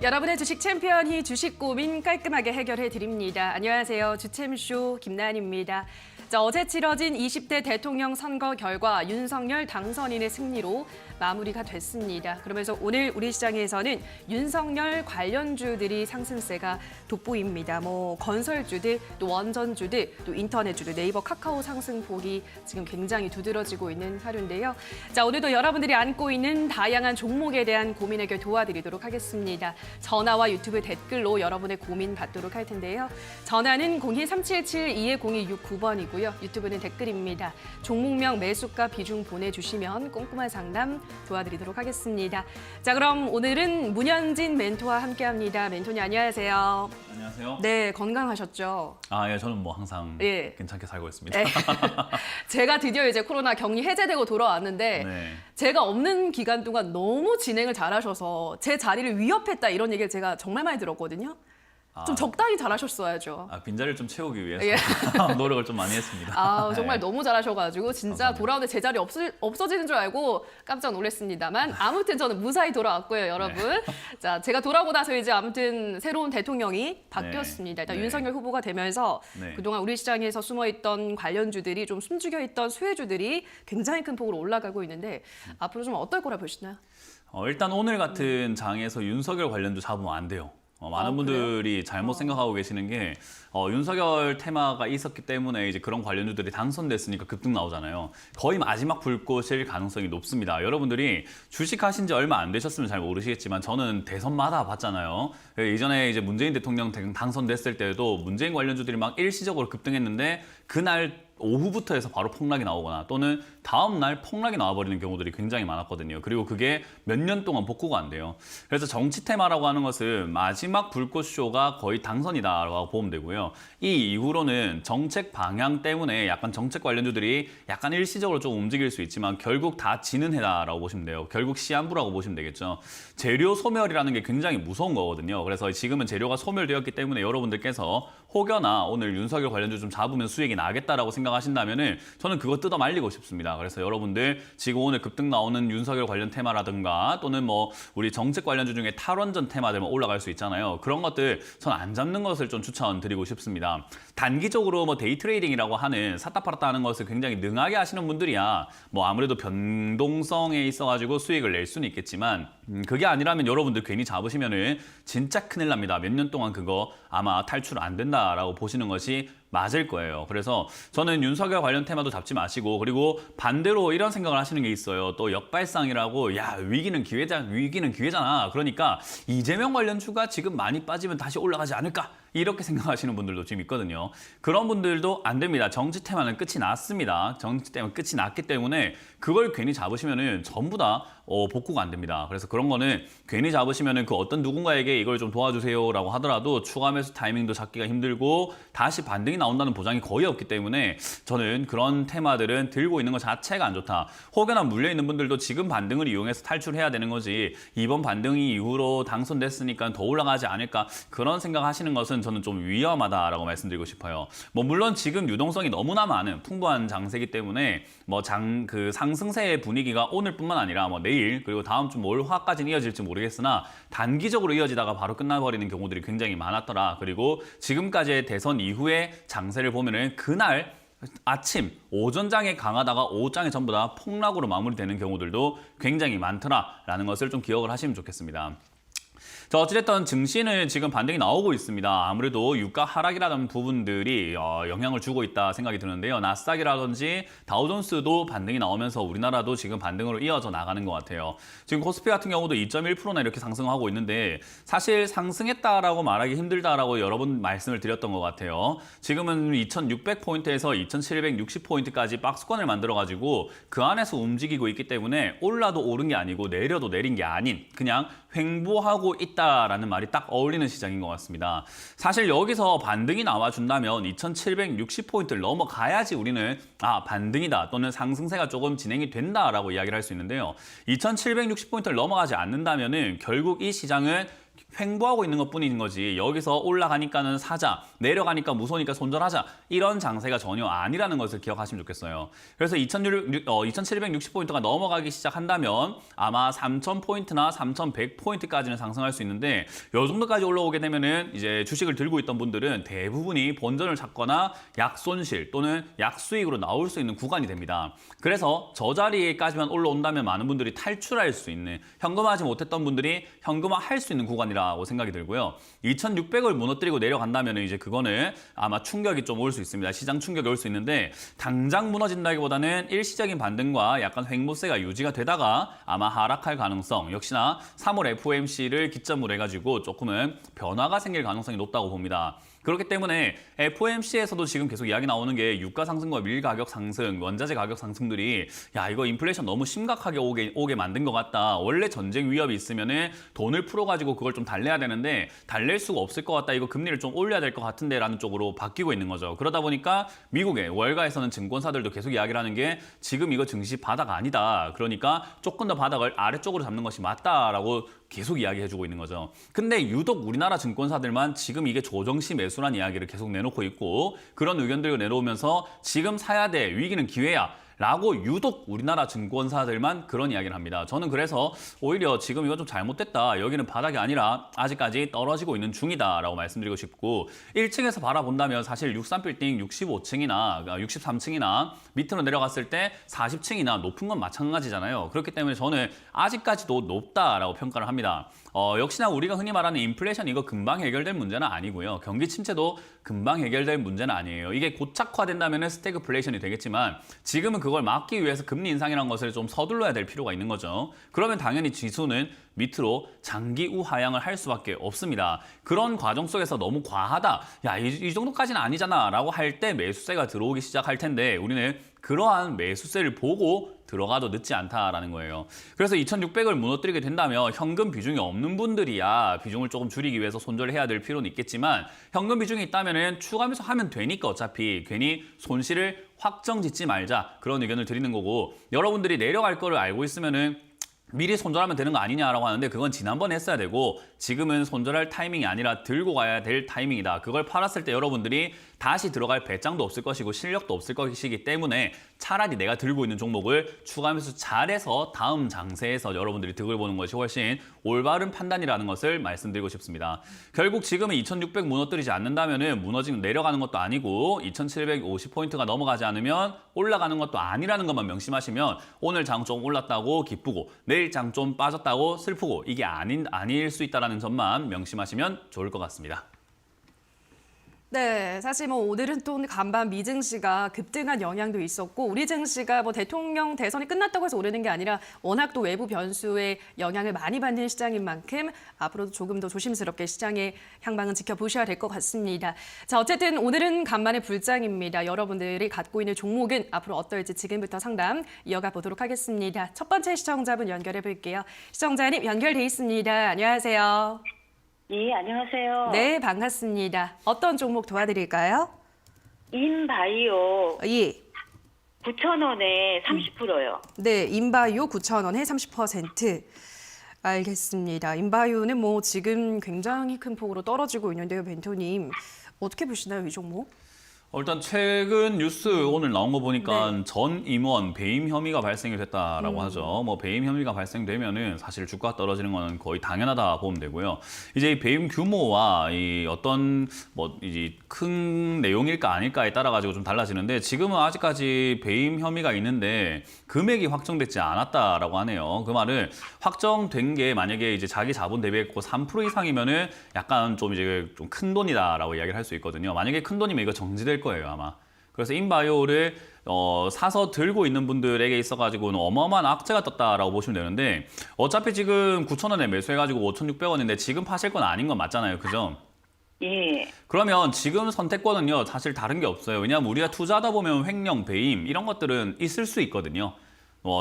여러분의 주식 챔피언이 주식 고민 깔끔하게 해결해 드립니다. 안녕하세요. 주챔쇼 김나은입니다. 어제 치러진 20대 대통령 선거 결과 윤석열 당선인의 승리로 마무리가 됐습니다. 그러면서 오늘 우리 시장에서는 윤석열 관련주들이 상승세가 돋보입니다. 건설주들, 또 원전주들, 또 인터넷주들, 네이버, 카카오 상승폭이 지금 굉장히 두드러지고 있는 하루인데요. 오늘도 여러분들이 안고 있는 다양한 종목에 대한 고민 해결 도와드리도록 하겠습니다. 전화와 유튜브 댓글로 여러분의 고민 받도록 할 텐데요. 전화는 02-377-210-69번이고요. 유튜브는 댓글입니다. 종목명, 매수가, 비중 보내주시면 꼼꼼한 상담 도와드리도록 하겠습니다. 그럼 오늘은 문현진 멘토와 함께합니다. 멘토님 안녕하세요. 안녕하세요. 네, 건강하셨죠? 예, 저는 항상 괜찮게 살고 있습니다. 네. 제가 드디어 이제 코로나 격리 해제되고 돌아왔는데 네. 제가 없는 기간 동안 너무 진행을 잘하셔서 제 자리를 위협했다 이런 얘기를 제가 정말 많이 들었거든요. 좀 적당히 잘하셨어야죠. 빈자리를 좀 채우기 위해서 예. 노력을 좀 많이 했습니다. 정말 네. 너무 잘하셔가지고 진짜 감사합니다. 돌아오는데 제 자리 없어지는 줄 알고 깜짝 놀랐습니다만 아무튼 저는 무사히 돌아왔고요, 여러분. 자, 제가 돌아오고 나서 이제 아무튼 새로운 대통령이 바뀌었습니다. 일단 네. 윤석열 후보가 되면서 네. 그동안 우리 시장에서 숨어있던 관련주들이 좀 숨죽여있던 수혜주들이 굉장히 큰 폭으로 올라가고 있는데 앞으로 좀 어떨 거라 보시나요? 일단 오늘 같은 장에서 윤석열 관련주 잡으면 안 돼요. 많은 분들이 잘못 생각하고 계시는 게 윤석열 테마가 있었기 때문에 이제 그런 관련주들이 당선됐으니까 급등 나오잖아요. 거의 마지막 불꽃일 가능성이 높습니다. 여러분들이 주식하신 지 얼마 안 되셨으면 잘 모르시겠지만 저는 대선마다 봤잖아요. 이전에 이제 문재인 대통령 당선됐을 때도 문재인 관련주들이 막 일시적으로 급등했는데 그날 오후부터 해서 바로 폭락이 나오거나 또는 다음 날 폭락이 나와버리는 경우들이 굉장히 많았거든요. 그리고 그게 몇 년 동안 복구가 안 돼요. 그래서 정치 테마라고 하는 것은 마지막 불꽃쇼가 거의 당선이다라고 보면 되고요. 이 이후로는 정책 방향 때문에 약간 정책 관련주들이 약간 일시적으로 좀 움직일 수 있지만 결국 다 지는 해다라고 보시면 돼요. 결국 시한부라고 보시면 되겠죠. 재료 소멸이라는 게 굉장히 무서운 거거든요. 그래서 지금은 재료가 소멸되었기 때문에 여러분들께서 혹여나 오늘 윤석열 관련주 좀 잡으면 수익이 나겠다라고 생각하신다면은 저는 그거 뜯어 말리고 싶습니다. 그래서 여러분들 지금 오늘 급등 나오는 윤석열 관련 테마라든가 또는 우리 정책 관련주 중에 탈원전 테마들만 올라갈 수 있잖아요. 그런 것들 전 안 잡는 것을 좀 추천드리고 싶습니다. 단기적으로 데이 트레이딩이라고 하는 샀다 팔았다 하는 것을 굉장히 능하게 하시는 분들이야 아무래도 변동성에 있어가지고 수익을 낼 수는 있겠지만 그게 아니라면 여러분들 괜히 잡으시면은 진짜 큰일 납니다. 몇 년 동안 그거 아마 탈출 안 된다라고 보시는 것이 맞을 거예요. 그래서 저는 윤석열 관련 테마도 잡지 마시고 그리고 반대로 이런 생각을 하시는 게 있어요. 또 역발상이라고 위기는 기회잖아. 그러니까 이재명 관련주가 지금 많이 빠지면 다시 올라가지 않을까? 이렇게 생각하시는 분들도 지금 있거든요. 그런 분들도 안 됩니다. 정치 테마는 끝이 났습니다. 정치 테마는 끝이 났기 때문에 그걸 괜히 잡으시면은 전부 다 복구가 안 됩니다. 그래서 그런 거는 괜히 잡으시면은 그 어떤 누군가에게 이걸 좀 도와주세요라고 하더라도 추가 매수 타이밍도 잡기가 힘들고 다시 반등이 나온다는 보장이 거의 없기 때문에 저는 그런 테마들은 들고 있는 것 자체가 안 좋다. 혹여나 물려 있는 분들도 지금 반등을 이용해서 탈출해야 되는 거지 이번 반등 이후로 당선됐으니까 더 올라가지 않을까 그런 생각하시는 것은 저는 좀 위험하다라고 말씀드리고 싶어요. 물론 지금 유동성이 너무나 많은 풍부한 장세기 때문에 그 상승세의 분위기가 오늘뿐만 아니라 내일 그리고 다음 주 월화까지는 이어질지 모르겠으나 단기적으로 이어지다가 바로 끝나버리는 경우들이 굉장히 많았더라. 그리고 지금까지의 대선 이후에 장세를 보면은 그날 아침, 오전장에 강하다가 오후장에 전부 다 폭락으로 마무리되는 경우들도 굉장히 많더라라는 것을 좀 기억을 하시면 좋겠습니다. 어찌됐든 증시는 지금 반등이 나오고 있습니다. 아무래도 유가 하락이라는 부분들이 영향을 주고 있다 생각이 드는데요. 나스닥이라든지 다우존스도 반등이 나오면서 우리나라도 지금 반등으로 이어져 나가는 것 같아요. 지금 코스피 같은 경우도 2.1%나 이렇게 상승하고 있는데 사실 상승했다라고 말하기 힘들다라고 여러 번 말씀을 드렸던 것 같아요. 지금은 2,600포인트에서 2,760포인트까지 박스권을 만들어가지고 그 안에서 움직이고 있기 때문에 올라도 오른 게 아니고 내려도 내린 게 아닌 그냥 횡보하고 있다라는 말이 딱 어울리는 시장인 것 같습니다. 사실 여기서 반등이 나와준다면 2,760포인트를 넘어가야지 우리는 반등이다 또는 상승세가 조금 진행이 된다라고 이야기를 할 수 있는데요. 2,760포인트를 넘어가지 않는다면은 결국 이 시장은 횡보하고 있는 것뿐인 거지 여기서 올라가니까는 사자, 내려가니까 무서우니까 손절하자 이런 장세가 전혀 아니라는 것을 기억하시면 좋겠어요. 그래서 2760포인트가 넘어가기 시작한다면 아마 3000포인트나 3100포인트까지는 상승할 수 있는데 이 정도까지 올라오게 되면은 이제 주식을 들고 있던 분들은 대부분이 본전을 찾거나 약손실 또는 약수익으로 나올 수 있는 구간이 됩니다. 그래서 저 자리에까지만 올라온다면 많은 분들이 탈출할 수 있는, 현금화하지 못했던 분들이 현금화할 수 있는 구간이라고 생각이 들고요. 2600을 무너뜨리고 내려간다면 이제 그거는 아마 충격이 좀 올 수 있습니다. 시장 충격이 올 수 있는데 당장 무너진다기보다는 일시적인 반등과 약간 횡보세가 유지가 되다가 아마 하락할 가능성, 역시나 3월 FOMC를 기점으로 해가지고 조금은 변화가 생길 가능성이 높다고 봅니다. 그렇기 때문에 FOMC에서도 지금 계속 이야기 나오는 게 유가 상승과 밀 가격 상승, 원자재 가격 상승들이 야 이거 인플레이션 너무 심각하게 오게 만든 것 같다. 원래 전쟁 위협이 있으면은 돈을 풀어가지고 그걸 좀 달래야 되는데 달랠 수가 없을 것 같다. 이거 금리를 좀 올려야 될 것 같은데 라는 쪽으로 바뀌고 있는 거죠. 그러다 보니까 미국의 월가에서는 증권사들도 계속 이야기를 하는 게 지금 이거 증시 바닥 아니다. 그러니까 조금 더 바닥을 아래쪽으로 잡는 것이 맞다라고 계속 이야기해주고 있는 거죠. 근데 유독 우리나라 증권사들만 지금 이게 조정시 매수란 이야기를 계속 내놓고 있고 그런 의견들을 내놓으면서 지금 사야 돼, 위기는 기회야 라고 유독 우리나라 증권사들만 그런 이야기를 합니다. 저는 그래서 오히려 지금 이거 좀 잘못됐다. 여기는 바닥이 아니라 아직까지 떨어지고 있는 중이다 라고 말씀드리고 싶고 1층에서 바라본다면 사실 63빌딩 65층이나 63층이나 밑으로 내려갔을 때 40층이나 높은 건 마찬가지잖아요. 그렇기 때문에 저는 아직까지도 높다라고 평가를 합니다. 역시나 우리가 흔히 말하는 인플레이션 이거 금방 해결될 문제는 아니고요. 경기 침체도 금방 해결될 문제는 아니에요. 이게 고착화된다면 스태그플레이션이 되겠지만 지금은 그걸 막기 위해서 금리 인상이라는 것을 좀 서둘러야 될 필요가 있는 거죠. 그러면 당연히 지수는 밑으로 장기 우하향을 할 수밖에 없습니다. 그런 과정 속에서 너무 과하다. 야, 이 정도까지는 아니잖아 라고 할 때 매수세가 들어오기 시작할 텐데 우리는 그러한 매수세를 보고 들어가도 늦지 않다라는 거예요. 그래서 2600을 무너뜨리게 된다면 현금 비중이 없는 분들이야 비중을 조금 줄이기 위해서 손절을 해야 될 필요는 있겠지만 현금 비중이 있다면 추가 매수하면 되니까 어차피 괜히 손실을 확정 짓지 말자 그런 의견을 드리는 거고 여러분들이 내려갈 거를 알고 있으면은 미리 손절하면 되는 거 아니냐라고 하는데 그건 지난번에 했어야 되고 지금은 손절할 타이밍이 아니라 들고 가야 될 타이밍이다. 그걸 팔았을 때 여러분들이 다시 들어갈 배짱도 없을 것이고 실력도 없을 것이기 때문에 차라리 내가 들고 있는 종목을 추가 매수 잘해서 다음 장세에서 여러분들이 득을 보는 것이 훨씬 올바른 판단이라는 것을 말씀드리고 싶습니다. 결국 지금은 2600 무너뜨리지 않는다면 무너지는 내려가는 것도 아니고 2750포인트가 넘어가지 않으면 올라가는 것도 아니라는 것만 명심하시면 오늘 장 좀 올랐다고 기쁘고 내일 장 좀 빠졌다고 슬프고 이게 아닐 수 있다는 점만 명심하시면 좋을 것 같습니다. 네, 사실 뭐 오늘은 또 간밤 미 증시가 급등한 영향도 있었고 우리 증시가 뭐 대통령 대선이 끝났다고 해서 오르는 게 아니라 워낙 또 외부 변수의 영향을 많이 받는 시장인 만큼 앞으로도 조금 더 조심스럽게 시장의 향방은 지켜보셔야 될 것 같습니다. 자, 어쨌든 오늘은 간만에 불장입니다. 여러분들이 갖고 있는 종목은 앞으로 어떨지 지금부터 상담 이어가 보도록 하겠습니다. 첫 번째 시청자분 연결해 볼게요. 시청자님 연결돼 있습니다. 안녕하세요. 예, 안녕하세요. 네, 반갑습니다. 어떤 종목 도와드릴까요? 인바이오 예. 9,000원에 30%요. 네, 인바이오 9,000원에 30%. 알겠습니다. 인바이오는 뭐 지금 굉장히 큰 폭으로 떨어지고 있는데요, 벤토님. 어떻게 보시나요, 이 종목? 일단 최근 뉴스 오늘 나온 거 보니까 전 임원 배임 혐의가 발생이 됐다라고 하죠. 뭐 배임 혐의가 발생되면은 사실 주가가 떨어지는 거는 거의 당연하다 보면 되고요. 이제 이 배임 규모와 이 어떤 뭐 이제 큰 내용일까 아닐까에 따라 가지고 좀 달라지는데 지금은 아직까지 배임 혐의가 있는데 금액이 확정되지 않았다라고 하네요. 그 말은 확정된 게 만약에 이제 자기 자본 대비했고 3% 이상이면은 약간 좀 이제 좀 큰 돈이다라고 이야기를 할 수 있거든요. 만약에 큰 돈이면 이거 정지될 거예요 아마. 그래서 인바이오를 사서 들고 있는 분들에게 있어가지고는 어마어마한 악재가 떴다라고 보시면 되는데 어차피 지금 9,000원에 매수해가지고 5,600원인데 지금 파실 건 아닌 건 맞잖아요, 그죠? 예. 그러면 지금 선택권은요 사실 다른 게 없어요. 왜냐하면 우리가 투자하다 보면 횡령, 배임 이런 것들은 있을 수 있거든요.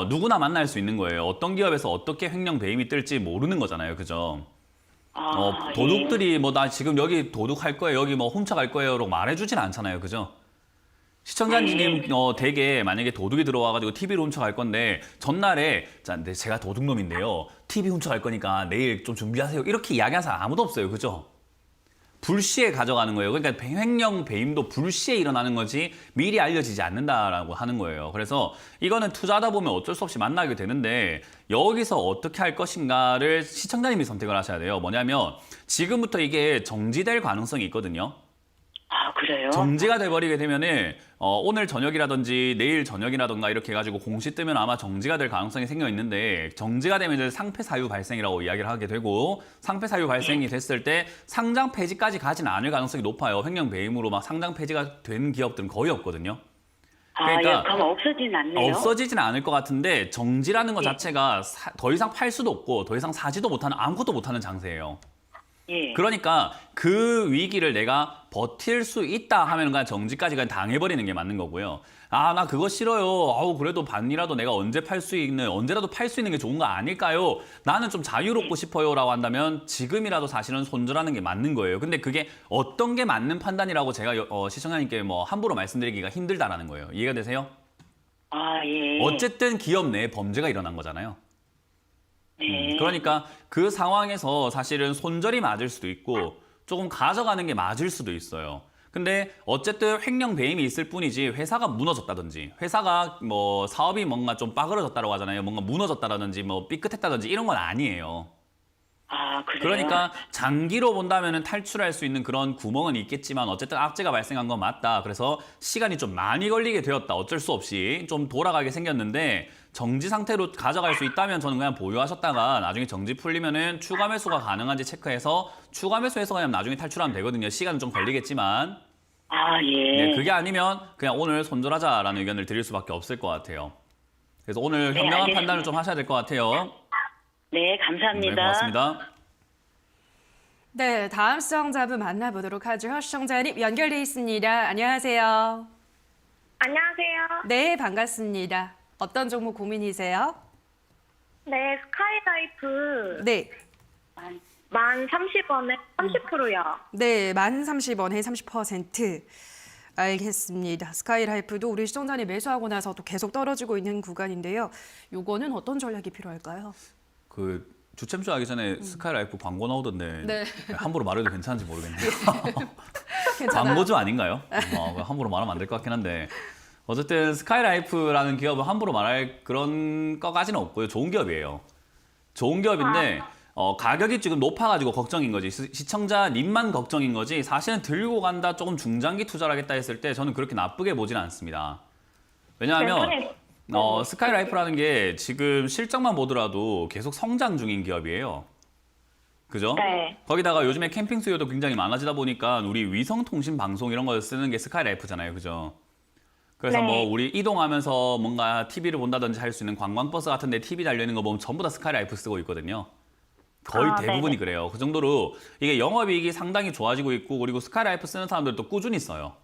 누구나 만날 수 있는 거예요. 어떤 기업에서 어떻게 횡령, 배임이 뜰지 모르는 거잖아요, 그죠? 도둑들이 뭐 나 지금 여기 도둑할 거예요, 여기 뭐 훔쳐갈 거예요라고 말해주진 않잖아요, 그죠? 시청자님 댁에 만약에 도둑이 들어와가지고 TV를 훔쳐갈 건데 전날에 자, 제가 도둑놈인데요. TV 훔쳐갈 거니까 내일 좀 준비하세요. 이렇게 이야기하는 사람 아무도 없어요. 그죠? 불시에 가져가는 거예요. 그러니까 횡령 배임도 불시에 일어나는 거지 미리 알려지지 않는다라고 하는 거예요. 그래서 이거는 투자하다 보면 어쩔 수 없이 만나게 되는데 여기서 어떻게 할 것인가를 시청자님이 선택을 하셔야 돼요. 뭐냐면 지금부터 이게 정지될 가능성이 있거든요. 아, 그래요? 정지가 돼버리게 되면은 오늘 저녁이라든지 내일 저녁이라든가 이렇게 해가지고 공시 뜨면 아마 정지가 될 가능성이 생겨 있는데 정지가 되면 이제 상패 사유 발생이라고 이야기를 하게 되고 상패 사유 발생이 됐을 때 상장 폐지까지 가지는 않을 가능성이 높아요. 횡령 배임으로 막 상장 폐지가 된 기업들은 거의 없거든요. 예, 그럼 없어지진 않네요. 없어지지는 않을 것 같은데 정지라는 것 자체가 더 이상 팔 수도 없고 더 이상 사지도 못하는 아무것도 못하는 장세예요. 예. 그러니까 그 위기를 내가 버틸 수 있다 하면 그냥 정지까지 그냥 당해버리는 게 맞는 거고요. 아, 나 그거 싫어요. 아우, 그래도 반이라도 내가 언제라도 팔 수 있는 게 좋은 거 아닐까요? 나는 좀 자유롭고 싶어요. 라고 한다면 지금이라도 사실은 손절하는 게 맞는 거예요. 근데 그게 어떤 게 맞는 판단이라고 제가 시청자님께 뭐 함부로 말씀드리기가 힘들다라는 거예요. 이해가 되세요? 아, 예. 어쨌든 기업 내에 범죄가 일어난 거잖아요. 네. 그러니까 그 상황에서 사실은 손절이 맞을 수도 있고 조금 가져가는 게 맞을 수도 있어요. 근데 어쨌든 횡령 배임이 있을 뿐이지 회사가 무너졌다든지 회사가 뭐 사업이 뭔가 좀 빠그러졌다고 하잖아요. 뭔가 무너졌다든지 뭐 삐끗했다든지 이런 건 아니에요. 아, 그래요? 그러니까 장기로 본다면은 탈출할 수 있는 그런 구멍은 있겠지만 어쨌든 악재가 발생한 건 맞다. 그래서 시간이 좀 많이 걸리게 되었다. 어쩔 수 없이 좀 돌아가게 생겼는데 정지 상태로 가져갈 수 있다면 저는 그냥 보유하셨다가 나중에 정지 풀리면은 추가 매수가 가능한지 체크해서 추가 매수해서 그냥 나중에 탈출하면 되거든요. 시간은 좀 걸리겠지만. 아, 예. 네, 그게 아니면 그냥 오늘 손절하자라는 의견을 드릴 수밖에 없을 것 같아요. 그래서 오늘 네, 현명한 알겠습니다. 판단을 좀 하셔야 될 것 같아요. 네, 감사합니다. 네, 고맙습니다. 네, 다음 시청자분 만나보도록 하죠. 시청자님 연결돼 있습니다. 안녕하세요. 안녕하세요. 네, 반갑습니다. 어떤 종목 고민이세요? 네, 스카이라이프 네. 만 30원에 30%요. 네, 만 30원에 30%. 알겠습니다. 스카이라이프도 우리 시청자님 매수하고 나서 또 계속 떨어지고 있는 구간인데요. 요거는 어떤 전략이 필요할까요? 그 주챔쇼 하기 전에 스카이라이프 광고 나오던데 네. 함부로 말해도 괜찮은지 모르겠네요. 괜찮아요. 광고주 아닌가요? 함부로 말하면 안 될 것 같긴 한데 어쨌든 스카이라이프라는 기업은 함부로 말할 그런 것까지는 없고요. 좋은 기업이에요. 좋은 기업인데 가격이 지금 높아가지고 걱정인 거지. 시청자님만 걱정인 거지. 사실은 들고 간다 조금 중장기 투자를 하겠다 했을 때 저는 그렇게 나쁘게 보진 않습니다. 왜냐하면 스카이라이프라는 게 지금 실적만 보더라도 계속 성장 중인 기업이에요. 그죠? 네. 거기다가 요즘에 캠핑 수요도 굉장히 많아지다 보니까 우리 위성통신 방송 이런 거 쓰는 게 스카이라이프잖아요. 그죠? 그래서 네. 뭐 우리 이동하면서 뭔가 TV를 본다든지 할 수 있는 관광버스 같은 데 TV 달려있는 거 보면 전부 다 스카이라이프 쓰고 있거든요. 거의 대부분이 네네. 그래요. 그 정도로 이게 영업이익이 상당히 좋아지고 있고 그리고 스카이라이프 쓰는 사람들도 꾸준히 써요.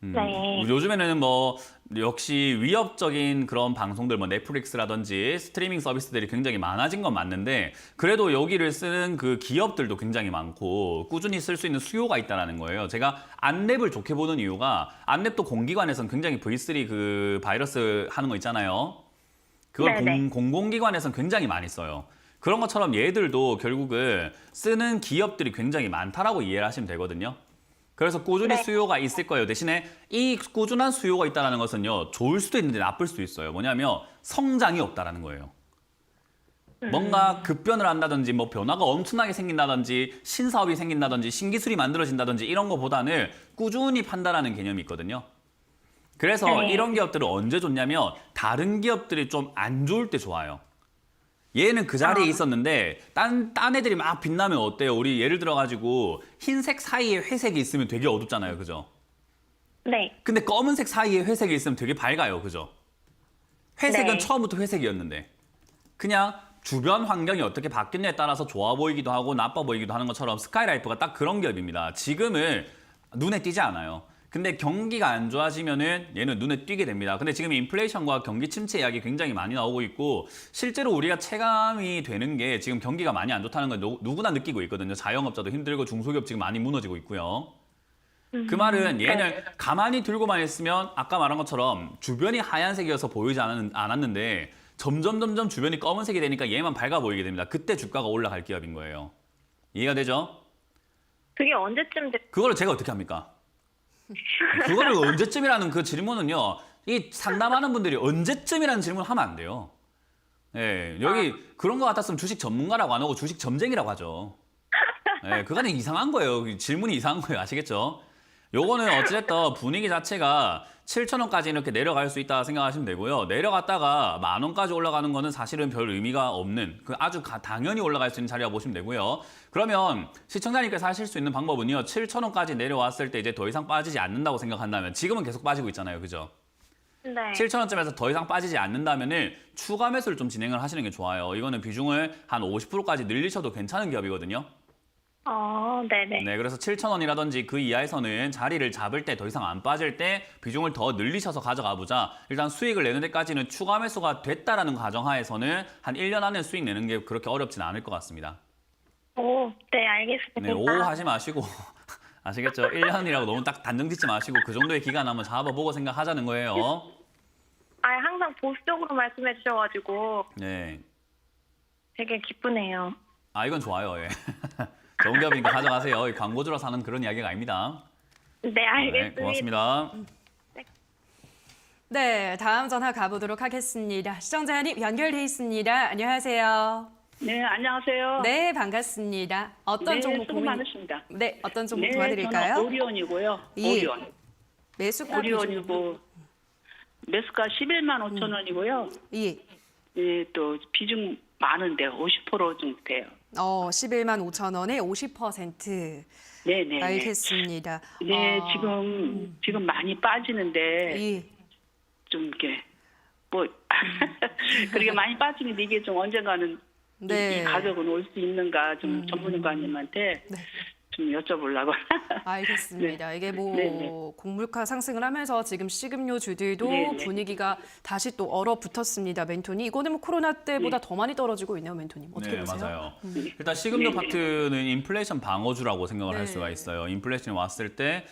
네. 요즘에는 뭐 역시 위협적인 그런 방송들 뭐 넷플릭스라든지 스트리밍 서비스들이 굉장히 많아진 건 맞는데 그래도 여기를 쓰는 그 기업들도 굉장히 많고 꾸준히 쓸 수 있는 수요가 있다는 거예요. 제가 안랩을 좋게 보는 이유가 안랩도 공기관에서는 굉장히 V3 그 바이러스 하는 거 있잖아요. 그걸 네네. 공공기관에서는 굉장히 많이 써요. 그런 것처럼 얘들도 결국은 쓰는 기업들이 굉장히 많다라고 이해를 하시면 되거든요. 그래서 꾸준히 네. 수요가 있을 거예요. 대신에 이 꾸준한 수요가 있다는 것은요. 좋을 수도 있는데 나쁠 수도 있어요. 뭐냐면 성장이 없다라는 거예요. 뭔가 급변을 한다든지 뭐 변화가 엄청나게 생긴다든지 신사업이 생긴다든지 신기술이 만들어진다든지 이런 거보다는 꾸준히 판단하는 개념이 있거든요. 그래서 네. 이런 기업들은 언제 좋냐면 다른 기업들이 좀 안 좋을 때 좋아요. 얘는 그 자리에 있었는데 딴 애들이 막 빛나면 어때요? 우리 예를 들어가지고 흰색 사이에 회색이 있으면 되게 어둡잖아요. 그죠? 네. 근데 검은색 사이에 회색이 있으면 되게 밝아요. 그죠? 회색은 네. 처음부터 회색이었는데 그냥 주변 환경이 어떻게 바뀌느냐에 따라서 좋아 보이기도 하고 나빠 보이기도 하는 것처럼 스카이라이프가 딱 그런 기업입니다. 지금은 눈에 띄지 않아요. 근데 경기가 안 좋아지면은 얘는 눈에 띄게 됩니다. 근데 지금 인플레이션과 경기 침체 이야기 굉장히 많이 나오고 있고 실제로 우리가 체감이 되는 게 지금 경기가 많이 안 좋다는 건 누구나 느끼고 있거든요. 자영업자도 힘들고 중소기업 지금 많이 무너지고 있고요. 그 말은 얘는 가만히 들고만 있으면 아까 말한 것처럼 주변이 하얀색이어서 보이지 않았는데 점점 주변이 검은색이 되니까 얘만 밝아 보이게 됩니다. 그때 주가가 올라갈 기업인 거예요. 이해가 되죠? 그게 언제쯤 돼? 그거를 제가 어떻게 합니까? 그거를 언제쯤이라는 그 질문은요. 이 상담하는 분들이 언제쯤이라는 질문을 하면 안 돼요. 예, 여기 그런 거 같았으면 주식 전문가라고 안 하고 주식 점쟁이라고 하죠. 예, 그거는 이상한 거예요. 질문이 이상한 거예요. 아시겠죠? 요거는 어찌됐든 분위기 자체가 7,000원까지 이렇게 내려갈 수 있다 생각하시면 되고요. 내려갔다가 10,000원까지 올라가는 거는 사실은 별 의미가 없는 그 아주 당연히 올라갈 수 있는 자리라고 보시면 되고요. 그러면 시청자님께서 하실 수 있는 방법은요. 7,000원까지 내려왔을 때 이제 더 이상 빠지지 않는다고 생각한다면 지금은 계속 빠지고 있잖아요. 그죠? 네. 7,000원쯤에서 더 이상 빠지지 않는다면은 추가 매수를 좀 진행을 하시는 게 좋아요. 이거는 비중을 한 50%까지 늘리셔도 괜찮은 기업이거든요. 네네. 네, 그래서 7,000원이라든지 그 이하에서는 자리를 잡을 때 더 이상 안 빠질 때 비중을 더 늘리셔서 가져가 보자. 일단 수익을 내는 데까지는 추가 매수가 됐다라는 가정하에서는 한 1년 안에 수익 내는 게 그렇게 어렵진 않을 것 같습니다. 네, 알겠습니다. 네, 오 하지 마시고 아시겠죠? 1년이라고 너무 딱 단정 짓지 마시고 그 정도의 기간 한번 잡아보고 생각하자는 거예요. 항상 보수적으로 말씀해 주셔가지고 네. 되게 기쁘네요. 아, 이건 좋아요. 예. 좋은 기업이니까 가져가세요. 이 광고주라서 하는 그런 이야기가 아닙니다. 네, 네, 알겠습니다. 고맙습니다. 네, 다음 전화 가보도록 하겠습니다. 시청자님 연결돼 있습니다. 안녕하세요. 네, 안녕하세요. 네, 반갑습니다. 어떤 네, 종목 수고 고민? 많으십니다. 네, 어떤 종목 네, 도와드릴까요? 저는 오리온이고요. 예. 오리온. 매수가 오리온이고 매수가 11만 5천 원이고요. 예. 예, 또 비중 많은데 50% 정도 돼요. 11만 5천 원에 50%. 네, 네. 알겠습니다. 네, 지금 많이 빠지는데 예. 좀 이렇게 뭐 그렇게 많이 빠지는데 이게 좀 언젠가는 네. 이 가격은 올 수 있는가 좀 전문가님한테 네. 좀 여쭤보려고. 알겠습니다. 이게 뭐 네네. 곡물가 상승을 하면서 지금 식음료주들도 네네. 분위기가 다시 또 얼어붙었습니다. 멘토님. 이거는 뭐 코로나 때보다 더 많이 떨어지고 있네요, 멘토님. 어떻게 네, 보세요? 맞아요. 일단 식음료 네네. 파트는 인플레이션 방어주라고 생각을 네. 할 수가 있어요. 인플레이션이 왔을 때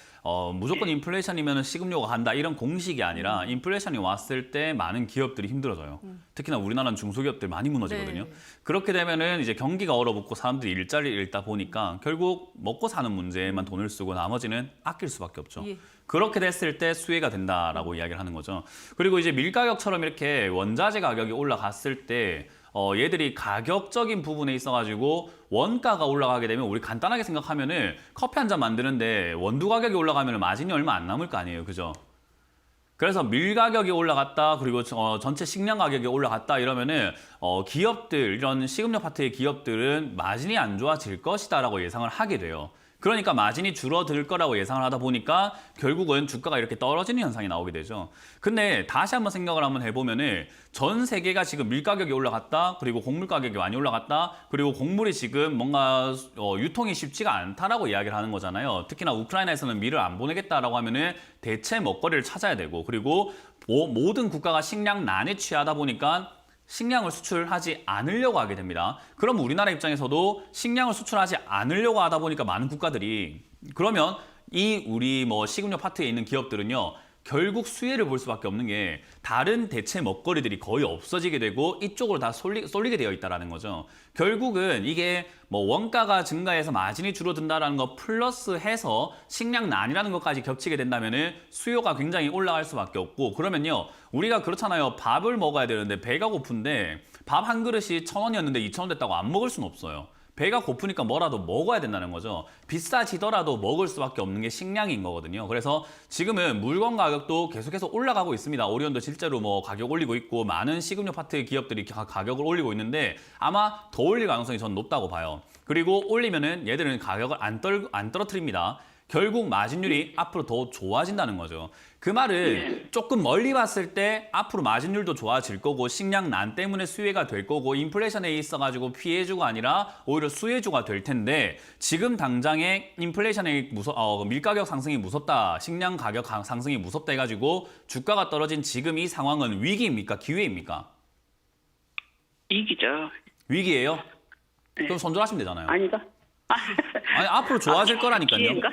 무조건 인플레이션이면 식음료가 간다 이런 공식이 아니라 인플레이션이 왔을 때 많은 기업들이 힘들어져요. 특히나 우리나라는 중소기업들 많이 무너지거든요. 네. 그렇게 되면은 이제 경기가 얼어붙고 사람들이 일자리를 잃다 보니까 결국 먹고 사는 문제에만 돈을 쓰고 나머지는 아낄 수밖에 없죠. 예. 그렇게 됐을 때 수혜가 된다라고 이야기를 하는 거죠. 그리고 이제 밀가격처럼 이렇게 원자재 가격이 올라갔을 때 얘들이 가격적인 부분에 있어가지고 원가가 올라가게 되면 우리 간단하게 생각하면은 커피 한 잔 만드는데 원두 가격이 올라가면 마진이 얼마 안 남을 거 아니에요, 그죠? 그래서 밀 가격이 올라갔다 그리고 전체 식량 가격이 올라갔다 이러면은 기업들 이런 식음료 파트의 기업들은 마진이 안 좋아질 것이다라고 예상을 하게 돼요. 그러니까 마진이 줄어들 거라고 예상을 하다 보니까 결국은 주가가 이렇게 떨어지는 현상이 나오게 되죠. 근데 다시 한번 생각을 한번 해보면은 전 세계가 지금 밀 가격이 올라갔다, 그리고 곡물 가격이 많이 올라갔다, 그리고 곡물이 지금 뭔가 유통이 쉽지가 않다라고 이야기를 하는 거잖아요. 특히나 우크라이나에서는 밀을 안 보내겠다라고 하면은 대체 먹거리를 찾아야 되고, 그리고 모든 국가가 식량난에 취하다 보니까 식량을 수출하지 않으려고 하게 됩니다. 그럼 우리나라 입장에서도 식량을 수출하지 않으려고 하다 보니까 많은 국가들이 그러면 우리 식음료 파트에 있는 기업들은요. 결국 수혜를 볼 수밖에 없는 게 다른 대체 먹거리들이 거의 없어지게 되고 이쪽으로 다 쏠리게 되어 있다는 거죠. 결국은 이게 원가가 증가해서 마진이 줄어든다는 거 플러스 해서 식량난이라는 것까지 겹치게 된다면 수요가 굉장히 올라갈 수밖에 없고, 그러면요. 우리가 그렇잖아요. 밥을 먹어야 되는데 배가 고픈데 밥 한 그릇이 1,000원이었는데 2,000원 됐다고 안 먹을 수는 없어요. 배가 고프니까 뭐라도 먹어야 된다는 거죠. 비싸지더라도 먹을 수밖에 없는 게 식량인 거거든요. 그래서 지금은 물건 가격도 계속해서 올라가고 있습니다. 오리온도 실제로 가격 올리고 있고 많은 식음료 파트 기업들이 가격을 올리고 있는데 아마 더 올릴 가능성이 저는 높다고 봐요. 그리고 올리면은 얘들은 가격을 안 떨어뜨립니다. 결국 마진율이 앞으로 더 좋아진다는 거죠. 그 말은 조금 멀리 봤을 때 앞으로 마진율도 좋아질 거고 식량난 때문에 수혜가 될 거고 인플레이션에 있어가지고 피해주가 아니라 오히려 수혜주가 될 텐데 지금 당장에 인플레이션의 밀가격 상승이 무섭다, 식량 가격 상승이 무섭다 해가지고 주가가 떨어진 지금 이 상황은 위기입니까? 기회입니까? 위기죠. 위기예요? 네. 그럼 손절하시면 되잖아요. 아니다. 아니, 앞으로 좋아질 거라니까요. 기회인가?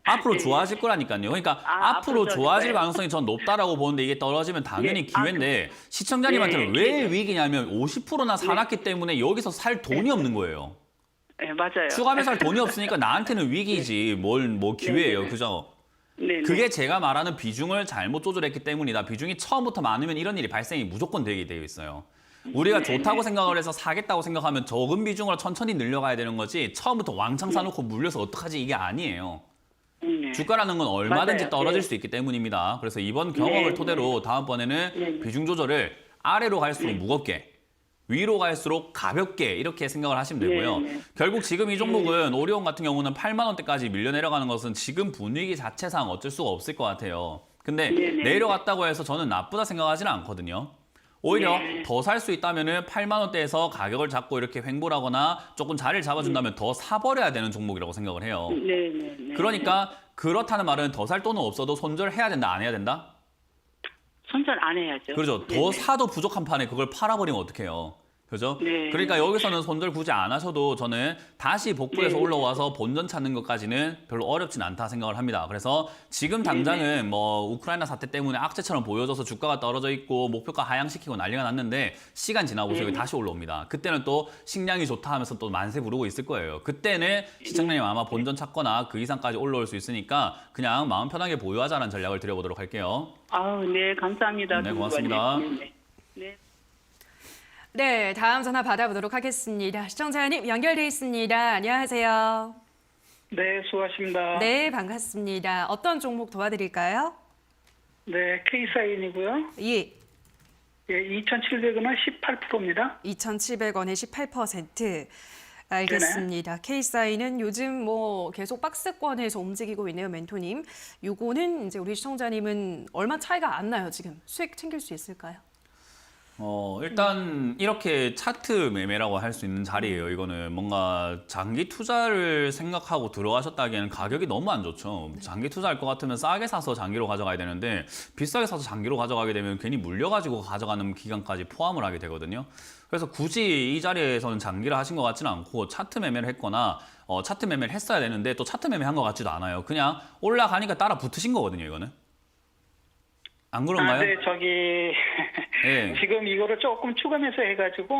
앞으로 예. 좋아질 거라니까요. 그러니까 아, 앞으로 앞으로 좋아질 좋아질 가능성이 전 높다라고 보는데 이게 떨어지면 당연히 예. 기회인데 시청자님한테는 예, 왜 기회. 위기냐면 50%나 사놨기 때문에 여기서 살 돈이 없는 거예요. 네, 맞아요. 추가하면 살 돈이 없으니까 나한테는 위기지 뭐 기회예요. 네. 그죠? 네, 그게 제가 말하는 비중을 잘못 조절했기 때문이다. 비중이 처음부터 많으면 이런 일이 발생이 무조건 되게 되어 있어요. 우리가 좋다고 생각을 해서 사겠다고 생각하면 적은 비중으로 천천히 늘려가야 되는 거지 처음부터 왕창 사놓고 물려서 어떡하지 이게 아니에요. 네. 주가라는 건 얼마든지 맞아요. 떨어질 네. 수 있기 때문입니다. 그래서 이번 경험을 네, 토대로 다음번에는 네. 비중 조절을 아래로 갈수록 무겁게 위로 갈수록 가볍게 이렇게 생각을 하시면 되고요. 네, 네. 결국 지금 이 종목은 오리온 같은 경우는 8만 원대까지 밀려 내려가는 것은 지금 분위기 자체상 어쩔 수가 없을 것 같아요. 근데 네, 네. 내려갔다고 해서 저는 나쁘다 생각하지는 않거든요. 오히려 네. 더 살 수 있다면은 8만 원대에서 가격을 잡고 이렇게 횡보하거나 조금 자리를 잡아준다면 더 사버려야 되는 종목이라고 생각을 해요. 네, 네, 네. 그러니까 그렇다는 말은 더 살 돈은 없어도 손절해야 된다, 안 해야 된다? 손절 안 해야죠. 그렇죠. 네, 더 네. 사도 부족한 판에 그걸 팔아버리면 어떡해요. 그죠? 네. 그러니까 여기서는 손절 굳이 안 하셔도 저는 다시 복구해서 네. 올라와서 본전 찾는 것까지는 별로 어렵진 않다 생각을 합니다. 그래서 지금 당장은 뭐 우크라이나 사태 때문에 악재처럼 보여져서 주가가 떨어져 있고 목표가 하향시키고 난리가 났는데 시간 지나보세요. 다시 올라옵니다. 그때는 또 식량이 좋다 하면서 또 만세 부르고 있을 거예요. 그때는 시청자님 아마 본전 찾거나 그 이상까지 올라올 수 있으니까 그냥 마음 편하게 보유하자는 전략을 드려보도록 할게요. 아우, 네, 감사합니다. 네, 고맙습니다. 네, 네. 네. 네, 다음 전화 받아보도록 하겠습니다. 시청자님 연결돼 있습니다. 안녕하세요. 네, 수고하십니다. 네, 반갑습니다. 어떤 종목 도와드릴까요? 네, K사인이고요. 예, 예, 2,700원은 18%입니다. 2,700원에 18%. 알겠습니다. K사인은 요즘 뭐 계속 박스권에서 움직이고 있네요, 멘토님. 요거는 이제 우리 시청자님은 얼마 차이가 안 나요, 지금. 수익 챙길 수 있을까요? 일단 이렇게 차트 매매라고 할 수 있는 자리예요. 이거는 뭔가 장기 투자를 생각하고 들어가셨다기에는 가격이 너무 안 좋죠. 장기 투자할 것 같으면 싸게 사서 장기로 가져가야 되는데 비싸게 사서 장기로 가져가게 되면 괜히 물려가지고 가져가는 기간까지 포함을 하게 되거든요. 그래서 굳이 이 자리에서는 장기를 하신 것 같지는 않고 차트 매매를 했거나 차트 매매를 했어야 되는데 또 차트 매매한 것 같지도 않아요. 그냥 올라가니까 따라 붙으신 거거든요, 이거는. 안 그런가요? 네, 예. 지금 이거를 조금 추가해서 해가지고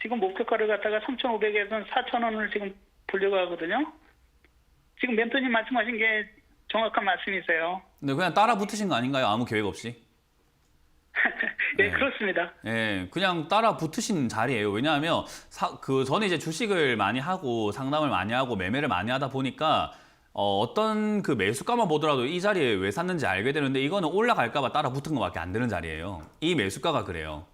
지금 목표가를 갖다가 3,500에서 4,000원을 지금 보려고 하거든요. 지금 멘토님 말씀하신 게 정확한 말씀이세요. 근데 그냥 따라 붙으신 거 아닌가요? 아무 계획 없이? 네, 네. 그렇습니다. 예, 그냥 따라 붙으신 자리예요. 왜냐하면 저는 이제 주식을 많이 하고 상담을 많이 하고 매매를 많이 하다 보니까 어떤 그 매수가만 보더라도 이 자리에 왜 샀는지 알게 되는데 이거는 올라갈까 봐 따라 붙은 것밖에 안 되는 자리예요. 이 매수가가 그래요.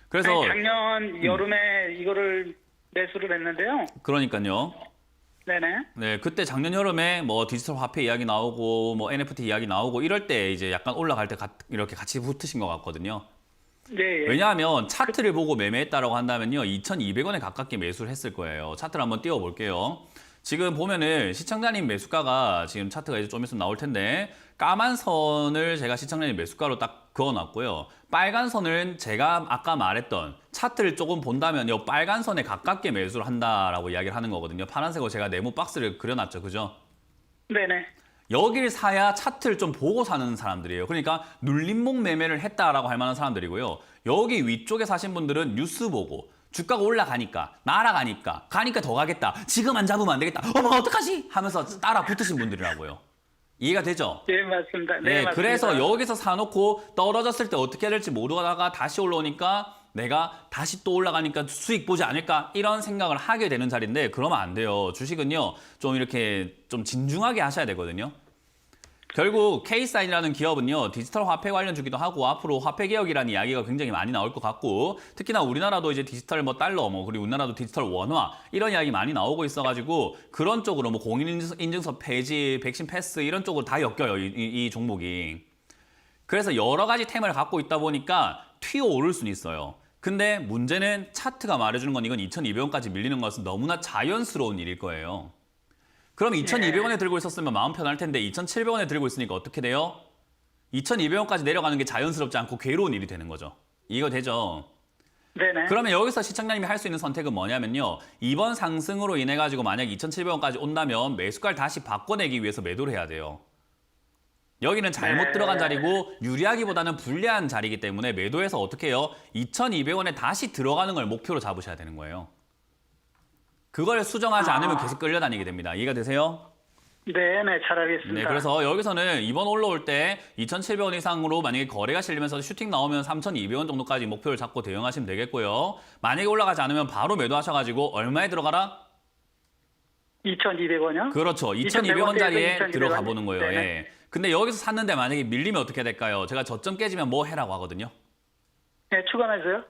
그래서 아니, 작년 여름에 이거를 매수를 했는데요. 그러니까요. 네네. 네, 그때 작년 여름에 뭐 디지털 화폐 이야기 나오고 뭐 NFT 이야기 나오고 이럴 때 이제 약간 올라갈 때 이렇게 같이 붙으신 것 같거든요. 네. 예. 왜냐하면 차트를 보고 매매했다라고 한다면요. 2,200원에 가깝게 매수를 했을 거예요. 차트를 한번 띄워볼게요. 지금 보면은 시청자님 매수가가 지금 차트가 이제 좀 있으면 나올 텐데 까만 선을 제가 시청자님 매수가로 딱 그어놨고요. 빨간 선은 제가 아까 말했던 차트를 조금 본다면 이 빨간 선에 가깝게 매수를 한다라고 이야기를 하는 거거든요. 파란색으로 제가 네모 박스를 그려놨죠. 그죠? 네네. 여길 사야 차트를 좀 보고 사는 사람들이에요. 그러니까 눌림목 매매를 했다라고 할 만한 사람들이고요. 여기 위쪽에 사신 분들은 뉴스 보고 주가가 올라가니까 날아가니까 가니까 더 가겠다. 지금 안 잡으면 안 되겠다. 어머 어떡하지? 하면서 따라 붙으신 분들이라고요. 이해가 되죠? 네, 맞습니다. 네, 네, 맞습니다. 그래서 여기서 사놓고 떨어졌을 때 어떻게 해야 될지 모르다가 다시 올라오니까 내가 다시 또 올라가니까 수익 보지 않을까 이런 생각을 하게 되는 자리인데 그러면 안 돼요. 주식은요 좀 이렇게 좀 진중하게 하셔야 되거든요. 결국 K사인이라는 기업은요 디지털 화폐 관련주기도 하고 앞으로 화폐 개혁이라는 이야기가 굉장히 많이 나올 것 같고 특히나 우리나라도 이제 디지털 뭐 달러 그리고 우리나라도 디지털 원화 이런 이야기 많이 나오고 있어가지고 그런 쪽으로 뭐 공인인증서 폐지, 백신 패스 이런 쪽으로 다 엮여요 이 종목이. 그래서 여러 가지 템을 갖고 있다 보니까 튀어오를 수는 있어요. 근데 문제는 차트가 말해주는 건 이건 2,200원까지 밀리는 것은 너무나 자연스러운 일일 거예요. 그럼 2,200원에 들고 있었으면 마음 편할 텐데 2,700원에 들고 있으니까 어떻게 돼요? 2,200원까지 내려가는 게 자연스럽지 않고 괴로운 일이 되는 거죠. 이거 되죠? 네네. 그러면 여기서 시청자님이 할 수 있는 선택은 뭐냐면요. 이번 상승으로 인해 가지고 만약 2,700원까지 온다면 매수가를 다시 바꿔내기 위해서 매도를 해야 돼요. 여기는 잘못 네. 들어간 자리고 유리하기보다는 불리한 자리이기 때문에 매도해서 어떻게 해요? 2,200원에 다시 들어가는 걸 목표로 잡으셔야 되는 거예요. 그걸 수정하지 않으면 계속 끌려다니게 됩니다. 이해가 되세요? 네네, 잘 알겠습니다. 네, 그래서 여기서는 이번 올라올 때 2,700원 이상으로 만약에 거래가 실리면서 슈팅 나오면 3,200원 정도까지 목표를 잡고 대응하시면 되겠고요. 만약에 올라가지 않으면 바로 매도하셔가지고 얼마에 들어가라? 2,200원이요? 그렇죠. 2,200원 2,200원짜리에 2,200원. 들어가 보는 거예요. 네네. 예. 근데 여기서 샀는데 만약에 밀리면 어떻게 될까요? 제가 저점 깨지면 뭐 해라고 하거든요. 네, 추가해서요?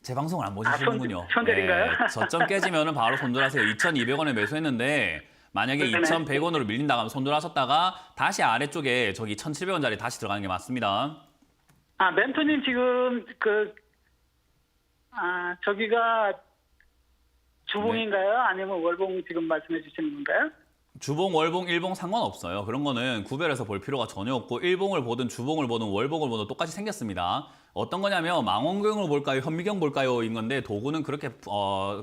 제 방송을 안 보시는군요. 손절인가요? 저점 깨지면은 바로 손절하세요. 2,200원에 매수했는데 만약에 네네. 2,100원으로 밀린다고 하면 손절하셨다가 다시 아래쪽에 저기 1,700원짜리 다시 들어가는 게 맞습니다. 아, 멘토님 지금 저기가 주봉인가요? 아니면 월봉 지금 말씀해 주시는 건가요? 주봉, 월봉, 일봉 상관없어요. 그런 거는 구별해서 볼 필요가 전혀 없고 일봉을 보든 주봉을 보든 월봉을 보든 똑같이 생겼습니다. 어떤 거냐면 망원경으로 볼까요? 현미경 볼까요? 인 건데 도구는 그렇게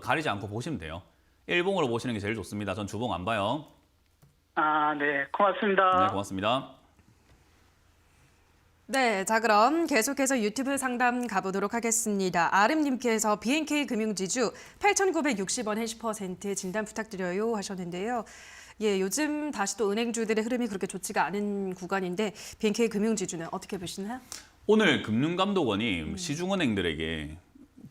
가리지 않고 보시면 돼요. 일봉으로 보시는 게 제일 좋습니다. 전 주봉 안 봐요. 아, 네. 고맙습니다. 네, 고맙습니다. 네, 자 그럼 계속해서 유튜브 상담 가보도록 하겠습니다. 아름님께서 BNK 금융지주 8,960원 해시 퍼센트 진단 부탁드려요 하셨는데요. 예, 요즘 다시 또 은행주들의 흐름이 그렇게 좋지가 않은 구간인데 BNK 금융지주는 어떻게 보시나요? 오늘 금융감독원이 시중은행들에게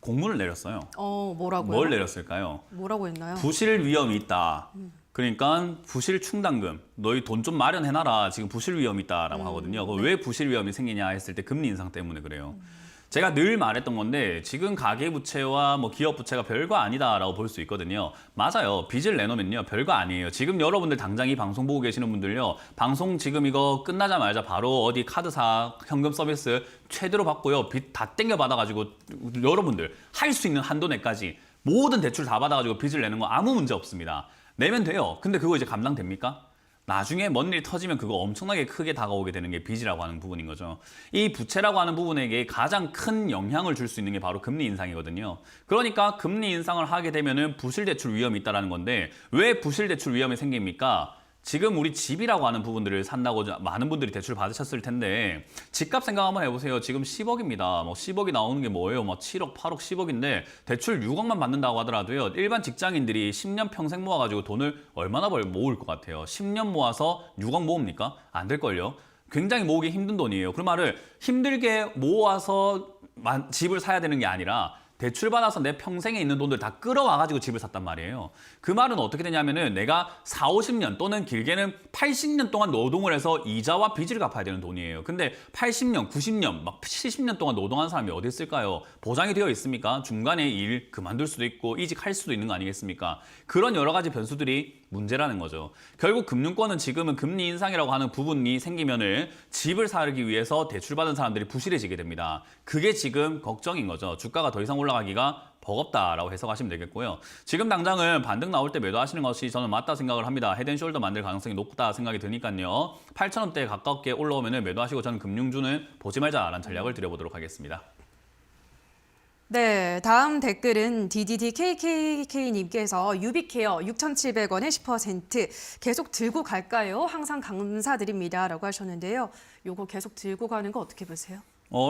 공문을 내렸어요. 뭐라고요? 뭘 내렸을까요? 뭐라고 했나요? 부실 위험이 있다. 그러니까 부실 충당금, 너희 돈 좀 마련해놔라. 지금 부실 위험이 있다라고 하거든요. 왜 부실 위험이 생기냐 했을 때 금리 인상 때문에 그래요. 제가 늘 말했던 건데 지금 가계부채와 뭐 기업부채가 별거 아니다라고 볼 수 있거든요. 맞아요. 빚을 내놓으면요. 별거 아니에요. 지금 여러분들 당장 이 방송 보고 계시는 분들요. 방송 지금 이거 끝나자마자 바로 어디 카드사 현금 서비스 최대로 받고요. 빚 다 땡겨 받아가지고 여러분들 할 수 있는 한도 내까지 모든 대출 다 받아가지고 빚을 내는 거 아무 문제 없습니다. 내면 돼요. 근데 그거 이제 감당됩니까? 나중에 뭔 일 터지면 그거 엄청나게 크게 다가오게 되는 게 빚이라고 하는 부분인 거죠. 이 부채라고 하는 부분에게 가장 큰 영향을 줄 수 있는 게 바로 금리 인상이거든요. 그러니까 금리 인상을 하게 되면은 부실대출 위험이 있다는 건데 왜 부실대출 위험이 생깁니까? 지금 우리 집이라고 하는 부분들을 산다고 많은 분들이 대출 받으셨을 텐데 집값 생각 한번 해보세요. 지금 10억입니다. 뭐 10억이 나오는 게 뭐예요? 뭐 7억, 8억, 10억인데 대출 6억만 받는다고 하더라도요. 일반 직장인들이 10년 평생 모아가지고 돈을 얼마나 모을 것 같아요? 10년 모아서 6억 모읍니까? 안 될걸요. 굉장히 모으기 힘든 돈이에요. 그 말을 힘들게 모아서 집을 사야 되는 게 아니라 대출받아서 내 평생에 있는 돈들 다 끌어와가지고 집을 샀단 말이에요. 그 말은 어떻게 되냐면은 내가 4, 50년 또는 길게는 80년 동안 노동을 해서 이자와 빚을 갚아야 되는 돈이에요. 근데 80년, 90년, 막 70년 동안 노동한 사람이 어디 있을까요? 보장이 되어 있습니까? 중간에 일 그만둘 수도 있고 이직할 수도 있는 거 아니겠습니까? 그런 여러 가지 변수들이 문제라는 거죠. 결국 금융권은 지금은 금리 인상이라고 하는 부분이 생기면은 집을 사기 위해서 대출받은 사람들이 부실해지게 됩니다. 그게 지금 걱정인 거죠. 주가가 더 이상 올라가기가 버겁다라고 해석하시면 되겠고요. 지금 당장은 반등 나올 때 매도하시는 것이 저는 맞다 생각을 합니다. 헤드앤숄더 만들 가능성이 높다 생각이 드니까요. 8,000원대에 가깝게 올라오면 매도하시고 저는 금융주는 보지 말자라는 전략을 드려보도록 하겠습니다. 네, 다음 댓글은 DDDKKK님께서 유비케어 6,700원에 10% 계속 들고 갈까요? 항상 감사드립니다. 라고 하셨는데요. 요거 계속 들고 가는 거 어떻게 보세요?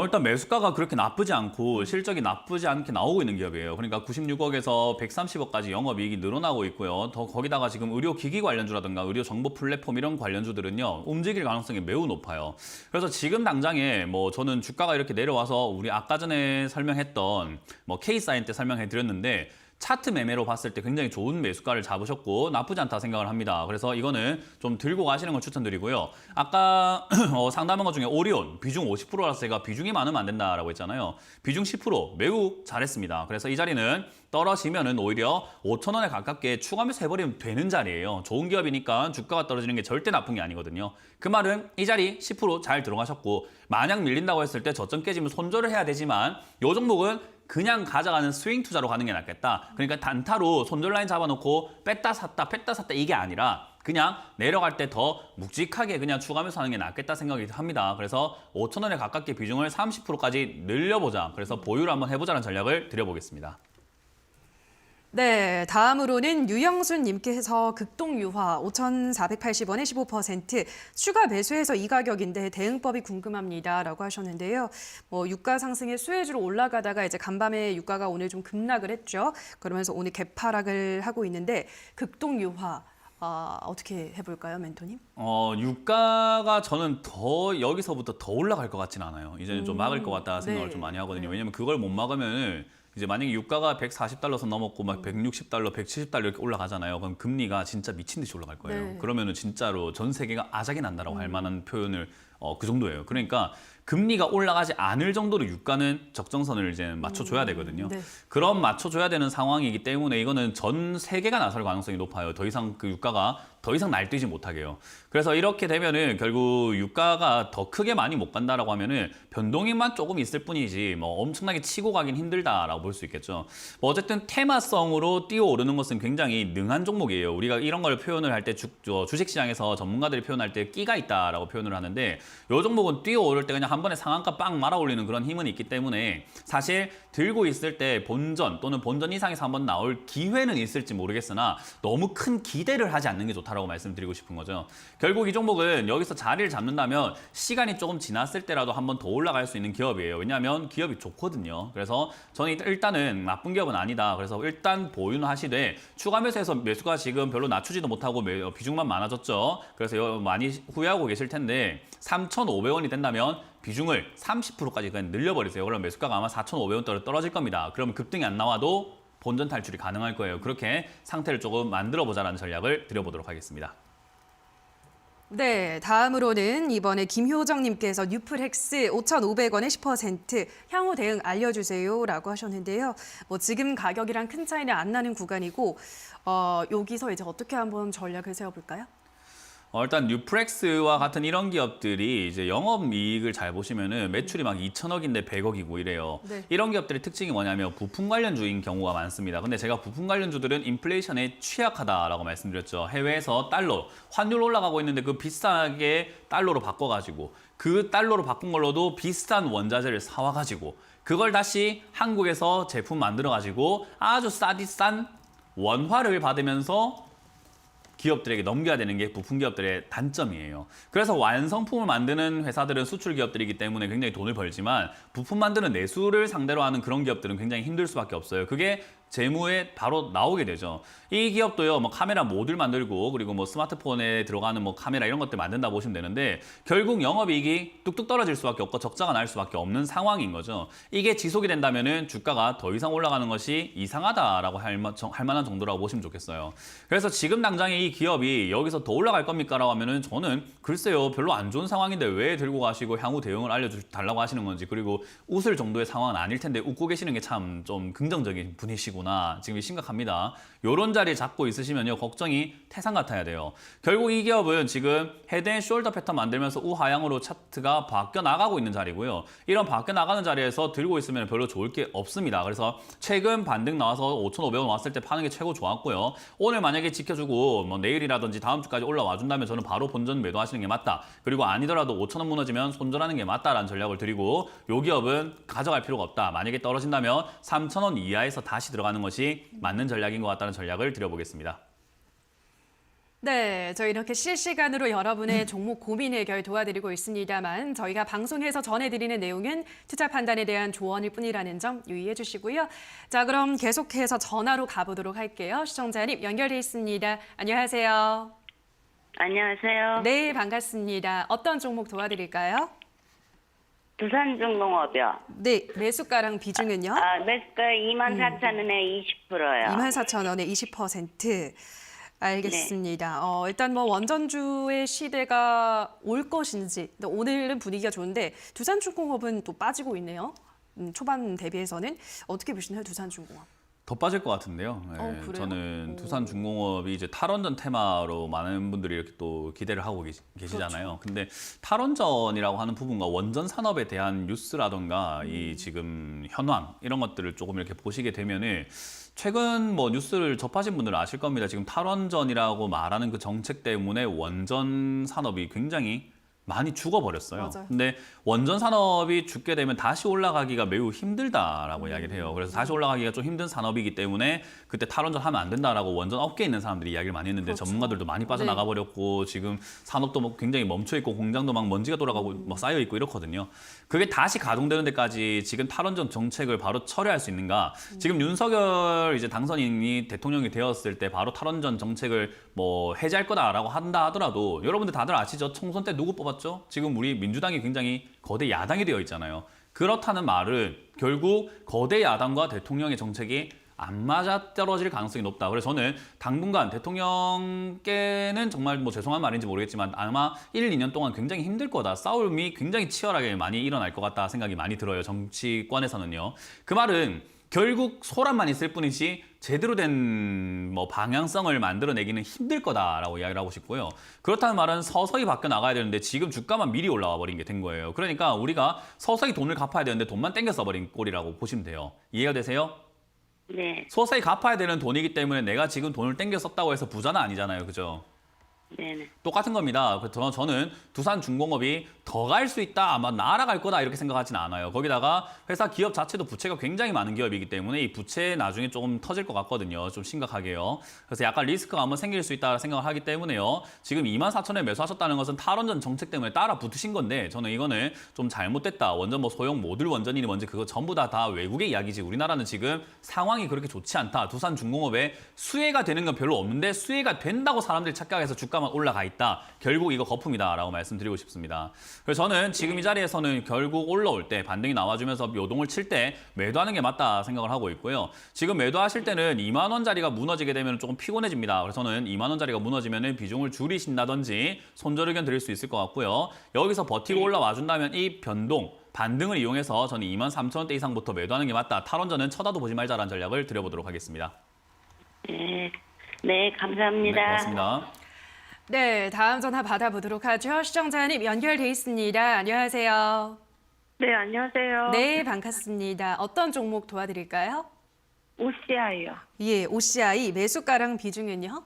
일단 매수가가 그렇게 나쁘지 않고 실적이 나쁘지 않게 나오고 있는 기업이에요. 그러니까 96억에서 130억까지 영업이익이 늘어나고 있고요. 더 거기다가 지금 의료기기 관련주라든가 의료정보 플랫폼 이런 관련주들은요. 움직일 가능성이 매우 높아요. 그래서 지금 당장에 뭐 저는 주가가 이렇게 내려와서 우리 아까 전에 설명했던 뭐 K사인 때 설명해 드렸는데 차트 매매로 봤을 때 굉장히 좋은 매수가를 잡으셨고 나쁘지 않다 생각을 합니다. 그래서 이거는 좀 들고 가시는 걸 추천드리고요. 아까 상담한 것 중에 오리온 비중 50%라서 제가 비중이 많으면 안 된다라고 했잖아요. 비중 10% 매우 잘했습니다. 그래서 이 자리는 떨어지면은 오히려 5,000원에 가깝게 추가 매수 해버리면 되는 자리예요. 좋은 기업이니까 주가가 떨어지는 게 절대 나쁜 게 아니거든요. 그 말은 이 자리 10% 잘 들어가셨고 만약 밀린다고 했을 때 저점 깨지면 손절을 해야 되지만 이 종목은 그냥 가져가는 스윙 투자로 가는 게 낫겠다. 그러니까 단타로 손절 라인 잡아놓고 뺐다 샀다 이게 아니라 그냥 내려갈 때 더 묵직하게 그냥 추가하면서 하는 게 낫겠다 생각이 합니다. 그래서 5,000원에 가깝게 비중을 30%까지 늘려보자. 그래서 보유를 한번 해보자는 전략을 드려보겠습니다. 네, 다음으로는 유영순 님께서 극동유화 5,480원에 15% 추가 매수해서 이 가격인데 대응법이 궁금합니다라고 하셨는데요. 뭐 유가 상승에 수혜주로 올라가다가 이제 간밤에 유가가 오늘 좀 급락을 했죠. 그러면서 오늘 개파락을 하고 있는데 극동유화 어떻게 해볼까요, 멘토님? 유가가 저는 더 여기서부터 더 올라갈 것 같진 않아요. 이제는 좀 막을 것 같다 생각을 네. 좀 많이 하거든요. 왜냐면 그걸 못 막으면 이제 만약에 유가가 140달러 선 넘었고 막 160달러, 170달러 이렇게 올라가잖아요. 그럼 금리가 진짜 미친 듯이 올라갈 거예요. 네. 그러면은 진짜로 전 세계가 아작이 난다라고 할 만한 표현을 그 정도예요. 그러니까 금리가 올라가지 않을 정도로 유가는 적정선을 이제 맞춰줘야 되거든요. 네. 그럼 맞춰줘야 되는 상황이기 때문에 이거는 전 세계가 나설 가능성이 높아요. 더 이상 그 유가가 더 이상 날뛰지 못하게요. 그래서 이렇게 되면은 결국 유가가 더 크게 많이 못 간다라고 하면은 변동인만 조금 있을 뿐이지 뭐 엄청나게 치고 가긴 힘들다라고 볼 수 있겠죠. 뭐 어쨌든 테마성으로 뛰어오르는 것은 굉장히 능한 종목이에요. 우리가 이런 걸 표현을 할 때 주식시장에서 전문가들이 표현할 때 끼가 있다라고 표현을 하는데 이 종목은 뛰어오를 때 그냥 한 번에 상한가 빵 말아 올리는 그런 힘은 있기 때문에 사실 들고 있을 때 본전 또는 본전 이상에서 한번 나올 기회는 있을지 모르겠으나 너무 큰 기대를 하지 않는 게 좋다라고 말씀드리고 싶은 거죠. 결국 이 종목은 여기서 자리를 잡는다면 시간이 조금 지났을 때라도 한번 더 올라갈 수 있는 기업이에요. 왜냐하면 기업이 좋거든요. 그래서 저는 일단은 나쁜 기업은 아니다. 그래서 일단 보유는 하시되 추가 매수해서 매수가 지금 별로 낮추지도 못하고 비중만 많아졌죠. 그래서 많이 후회하고 계실 텐데 3,500원이 된다면 비중을 30%까지 그냥 늘려버리세요. 그럼 매수가가 아마 4,500원대로 떨어질 겁니다. 그럼 급등이 안 나와도 본전 탈출이 가능할 거예요. 그렇게 상태를 조금 만들어보자라는 전략을 드려보도록 하겠습니다. 네, 다음으로는 이번에 김효정님께서 뉴플렉스 5,500원에 10% 향후 대응 알려주세요라고 하셨는데요. 뭐 지금 가격이랑 큰 차이는 안 나는 구간이고 여기서 이제 어떻게 한번 전략을 세워볼까요? 일단 뉴프렉스와 같은 이런 기업들이 이제 영업이익을 잘 보시면은 매출이 막 2천억인데 100억이고 이래요. 네. 이런 기업들의 특징이 뭐냐면 부품 관련주인 경우가 많습니다. 근데 제가 부품 관련주들은 인플레이션에 취약하다라고 말씀드렸죠. 해외에서 달러, 환율 올라가고 있는데 그 비싸게 달러로 바꿔가지고 그 달러로 바꾼 걸로도 비싼 원자재를 사와가지고 그걸 다시 한국에서 제품 만들어가지고 아주 싸디싼 원화를 받으면서 기업들에게 넘겨야 되는 게 부품 기업들의 단점이에요. 그래서 완성품을 만드는 회사들은 수출 기업들이기 때문에 굉장히 돈을 벌지만 부품 만드는 내수를 상대로 하는 그런 기업들은 굉장히 힘들 수밖에 없어요. 그게 재무에 바로 나오게 되죠. 이 기업도요, 뭐 카메라 모듈 만들고 그리고 뭐 스마트폰에 들어가는 뭐 카메라 이런 것들 만든다 보시면 되는데 결국 영업이익이 뚝뚝 떨어질 수밖에 없고 적자가 날 수밖에 없는 상황인 거죠. 이게 지속이 된다면은 주가가 더 이상 올라가는 것이 이상하다라고 할 만한 정도라고 보시면 좋겠어요. 그래서 지금 당장에 이 기업이 여기서 더 올라갈 겁니까라고 하면은 저는 글쎄요, 별로 안 좋은 상황인데 왜 들고 가시고 향후 대응을 알려달라고 하시는 건지 그리고 웃을 정도의 상황은 아닐 텐데 웃고 계시는 게 참 좀 긍정적인 분이시구나. 지금 심각합니다. 요런 자리에 잡고 있으시면요, 걱정이 태산 같아야 돼요. 결국 이 기업은 지금 헤드앤숄더 패턴 만들면서 우하향으로 차트가 바뀌어 나가고 있는 자리고요. 이런 바뀌어 나가는 자리에서 들고 있으면 별로 좋을 게 없습니다. 그래서 최근 반등 나와서 5,500원 왔을 때 파는 게 최고 좋았고요. 오늘 만약에 지켜주고 뭐 내일이라든지 다음 주까지 올라와 준다면 저는 바로 본전 매도하시는 게 맞다. 그리고 아니더라도 5,000원 무너지면 손절하는 게 맞다라는 전략을 드리고 요 기업은 가져갈 필요가 없다. 만약에 떨어진다면 3,000원 이하에서 다시 들어가는 것이 맞는 전략인 것 같다는 전략을 드려보겠습니다. 네, 저희 이렇게 실시간으로 여러분의 종목 고민 해결 도와드리고 있습니다만 저희가 방송에서 전해드리는 내용은 투자 판단에 대한 조언일 뿐이라는 점 유의해 주시고요. 자, 그럼 계속해서 전화로 가보도록 할게요. 시청자님 연결돼 있습니다. 안녕하세요. 안녕하세요. 네, 반갑습니다. 어떤 종목 도와드릴까요? 두산중공업이요. 네, 매수가랑 비중은요? 매수가 24,000원에 20%요. 24,000원에 20%. 알겠습니다. 일단 뭐 원전주의 시대가 올 것인지 오늘은 분위기가 좋은데 두산중공업은 또 빠지고 있네요. 초반 대비해서는 어떻게 보시나요, 두산중공업? 더 빠질 것 같은데요. 네, 그래요? 저는 두산중공업이 이제 탈원전 테마로 많은 분들이 이렇게 또 기대를 하고 계시잖아요. 그렇죠. 근데 탈원전이라고 하는 부분과 원전 산업에 대한 뉴스라던가 이 지금 현황 이런 것들을 조금 이렇게 보시게 되면은 최근 뭐 뉴스를 접하신 분들은 아실 겁니다. 지금 탈원전이라고 말하는 그 정책 때문에 원전 산업이 굉장히 많이 죽어버렸어요. 맞아요. 근데 원전 산업이 죽게 되면 다시 올라가기가 매우 힘들다라고 이야기를 해요. 그래서 다시 올라가기가 좀 힘든 산업이기 때문에 그때 탈원전 하면 안 된다라고 원전 업계에 있는 사람들이 이야기를 많이 했는데 그렇죠. 전문가들도 많이 빠져나가 버렸고 지금 산업도 뭐 굉장히 멈춰 있고 공장도 막 먼지가 돌아가고 뭐 쌓여 있고 이렇거든요. 그게 다시 가동되는 데까지 지금 탈원전 정책을 바로 철회할 수 있는가? 지금 윤석열 이제 당선인이 대통령이 되었을 때 바로 탈원전 정책을 뭐 해제할 거다라고 한다 하더라도 여러분들 다들 아시죠? 총선 때 누구 뽑았죠? 지금 우리 민주당이 굉장히 거대 야당이 되어 있잖아요. 그렇다는 말은 결국 거대 야당과 대통령의 정책이 안 맞아떨어질 가능성이 높다. 그래서 저는 당분간 대통령께는 정말 뭐 죄송한 말인지 모르겠지만 아마 1, 2년 동안 굉장히 힘들 거다. 싸움이 굉장히 치열하게 많이 일어날 것 같다 생각이 많이 들어요. 정치권에서는요. 그 말은 결국 소란만 있을 뿐이지 제대로 된 뭐 방향성을 만들어내기는 힘들 거다라고 이야기를 하고 싶고요. 그렇다는 말은 서서히 바뀌어 나가야 되는데 지금 주가만 미리 올라와 버린 게 된 거예요. 그러니까 우리가 서서히 돈을 갚아야 되는데 돈만 땡겨 써버린 꼴이라고 보시면 돼요. 이해가 되세요? 네, 서서히 갚아야 되는 돈이기 때문에 내가 지금 돈을 땡겨 썼다고 해서 부자는 아니잖아요. 그죠? 네네. 똑같은 겁니다. 그래서 저는 두산중공업이 더 갈 수 있다, 아마 날아갈 거다 이렇게 생각하지는 않아요. 거기다가 회사 기업 자체도 부채가 굉장히 많은 기업이기 때문에 이 부채 나중에 조금 터질 것 같거든요. 좀 심각하게요. 그래서 약간 리스크가 한번 생길 수 있다 생각을 하기 때문에요. 지금 24,000원에 매수하셨다는 것은 탈원전 정책 때문에 따라 붙으신 건데 저는 이거는 좀 잘못됐다. 원전 뭐 소형 모듈 원전이니 뭔지 그거 전부 다 외국의 이야기지. 우리나라는 지금 상황이 그렇게 좋지 않다. 두산중공업에 수혜가 되는 건 별로 없는데 수혜가 된다고 사람들이 착각해서 주가만 올라가 있다. 결국 이거 거품이다라고 말씀드리고 싶습니다. 그래서 저는 지금 이 자리에서는 결국 올라올 때 반등이 나와주면서 요동을 칠 때 매도하는 게 맞다 생각을 하고 있고요. 지금 매도하실 때는 2만 원짜리가 무너지게 되면 조금 피곤해집니다. 그래서 저는 2만 원짜리가 무너지면 비중을 줄이신다든지 손절 의견 드릴 수 있을 것 같고요. 여기서 버티고 올라와 준다면 이 변동, 반등을 이용해서 저는 23,000원대 이상부터 매도하는 게 맞다. 탈원전은 쳐다도 보지 말자라는 전략을 드려보도록 하겠습니다. 네, 네, 감사합니다. 고맙습니다. 네, 다음 전화 받아보도록 하죠. 시청자님 연결돼 있습니다. 안녕하세요. 네, 안녕하세요. 네, 반갑습니다. 어떤 종목 도와드릴까요? OCI요. 예, OCI 매수가랑 비중은요?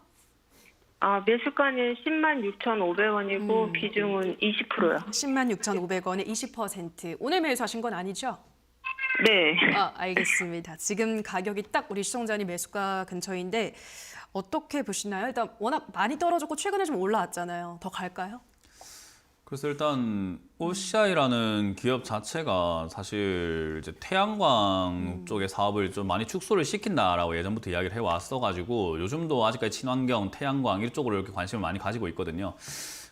매수가는 106,500원이고 비중은 20%요. 106,500원에 20%. 오늘 매수하신 건 아니죠? 네. 알겠습니다. 지금 가격이 딱 우리 시청자님 매수가 근처인데 어떻게 보시나요? 일단 워낙 많이 떨어졌고 최근에 좀 올라왔잖아요. 더 갈까요? 그래서 일단 OCI라는 기업 자체가 사실 이제 태양광 쪽의 사업을 좀 많이 축소를 시킨다라고 예전부터 이야기를 해왔어가지고 요즘도 아직까지 친환경, 태양광 이쪽으로 이렇게 관심을 많이 가지고 있거든요.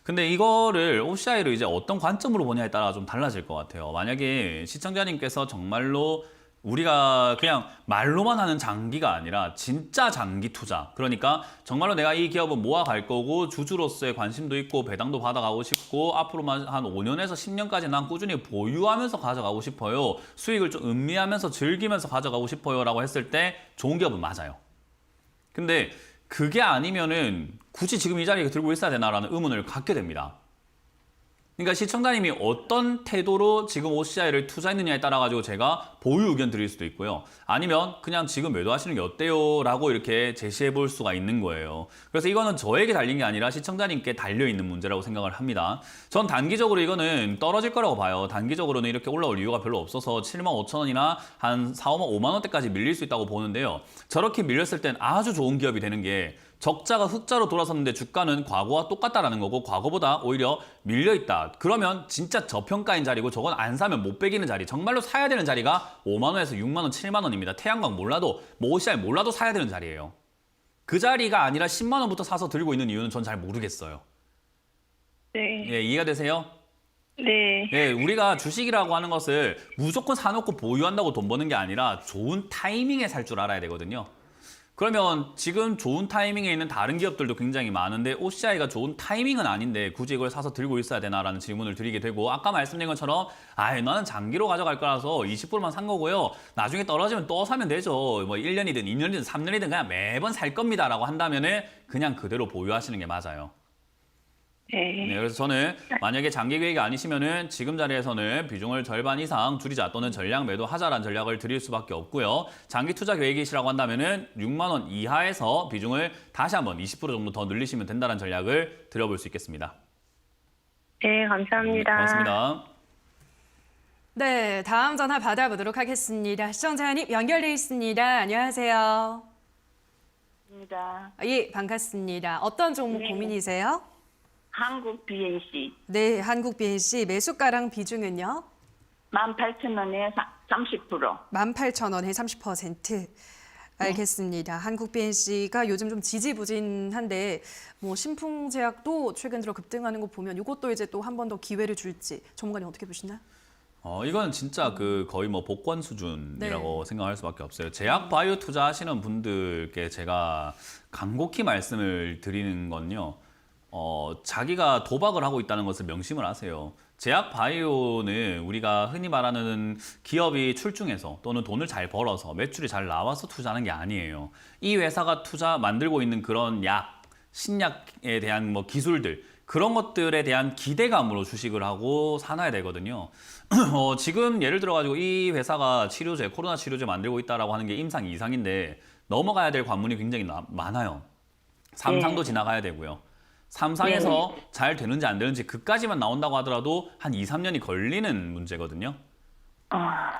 근데 이거를 OCI를 이제 어떤 관점으로 보냐에 따라 좀 달라질 것 같아요. 만약에 시청자님께서 정말로 우리가 그냥 말로만 하는 장기가 아니라 진짜 장기 투자. 그러니까 정말로 내가 이 기업은 모아갈 거고 주주로서의 관심도 있고 배당도 받아가고 싶고 앞으로만 한 5년에서 10년까지 난 꾸준히 보유하면서 가져가고 싶어요. 수익을 좀 음미하면서 즐기면서 가져가고 싶어요 라고 했을 때 좋은 기업은 맞아요. 근데 그게 아니면은 굳이 지금 이 자리에 들고 있어야 되나라는 의문을 갖게 됩니다. 그러니까 시청자님이 어떤 태도로 지금 OCI를 투자했느냐에 따라 가지고 제가 보유 의견 드릴 수도 있고요. 아니면 그냥 지금 매도하시는 게 어때요? 라고 이렇게 제시해 볼 수가 있는 거예요. 그래서 이거는 저에게 달린 게 아니라 시청자님께 달려있는 문제라고 생각을 합니다. 전 단기적으로 이거는 떨어질 거라고 봐요. 단기적으로는 이렇게 올라올 이유가 별로 없어서 75,000원이나 한 5만 원대까지 밀릴 수 있다고 보는데요. 저렇게 밀렸을 땐 아주 좋은 기업이 되는 게 적자가 흑자로 돌아섰는데 주가는 과거와 똑같다라는 거고 과거보다 오히려 밀려있다. 그러면 진짜 저평가인 자리고 저건 안 사면 못 빼기는 자리. 정말로 사야 되는 자리가 5만 원에서 6만 원, 7만 원입니다. 태양광 몰라도 뭐 OCI 몰라도 사야 되는 자리예요. 그 자리가 아니라 10만 원부터 사서 들고 있는 이유는 전 잘 모르겠어요. 네. 예, 이해가 되세요? 네. 예, 우리가 주식이라고 하는 것을 무조건 사놓고 보유한다고 돈 버는 게 아니라 좋은 타이밍에 살 줄 알아야 되거든요. 그러면 지금 좋은 타이밍에 있는 다른 기업들도 굉장히 많은데 OCI가 좋은 타이밍은 아닌데 굳이 이걸 사서 들고 있어야 되나라는 질문을 드리게 되고 아까 말씀드린 것처럼 나는 장기로 가져갈 거라서 20%만 산 거고요. 나중에 떨어지면 또 사면 되죠. 뭐 1년이든 2년이든 3년이든 그냥 매번 살 겁니다라고 한다면은 그냥 그대로 보유하시는 게 맞아요. 네. 네, 그래서 저는 만약에 장기 계획이 아니시면은 지금 자리에서는 비중을 절반 이상 줄이자 또는 전량 매도하자라는 전략을 드릴 수밖에 없고요. 장기 투자 계획이시라고 한다면은 6만 원 이하에서 비중을 다시 한번 20% 정도 더 늘리시면 된다는 전략을 드려볼 수 있겠습니다. 네, 감사합니다. 고맙습니다. 네, 다음 전화 받아보도록 하겠습니다. 시청자님 연결돼 있습니다. 안녕하세요. 입니다. 예, 반갑습니다. 어떤 종목 고민이세요? 한국 BNC 네, 한국 BNC 매수가랑 비중은요? 18,000원에 30%. 18,000원에 30%. 알겠습니다. 한국 BNC가 요즘 좀 지지부진한데 뭐 신풍제약도 최근 들어 급등하는 거 보면 이것도 이제 또 한 번 더 기회를 줄지 전문가님 어떻게 보시나요? 이건 진짜 그 거의 뭐 복권 수준이라고 생각할 수밖에 없어요. 제약 바이오 투자하시는 분들께 제가 간곡히 말씀을 드리는 건요. 자기가 도박을 하고 있다는 것을 명심을 하세요. 제약 바이오는 우리가 흔히 말하는 기업이 출중해서 또는 돈을 잘 벌어서 매출이 잘 나와서 투자하는 게 아니에요. 이 회사가 만들고 있는 그런 약, 신약에 대한 뭐 기술들 그런 것들에 대한 기대감으로 주식을 하고 사놔야 되거든요. 지금 예를 들어가지고 이 회사가 코로나 치료제 만들고 있다라고 하는 게 임상 2상인데 넘어가야 될 관문이 굉장히 많아요. 3상도 지나가야 되고요. 3상에서 잘 되는지 안 되는지 그까지만 나온다고 하더라도 한 2, 3년이 걸리는 문제거든요.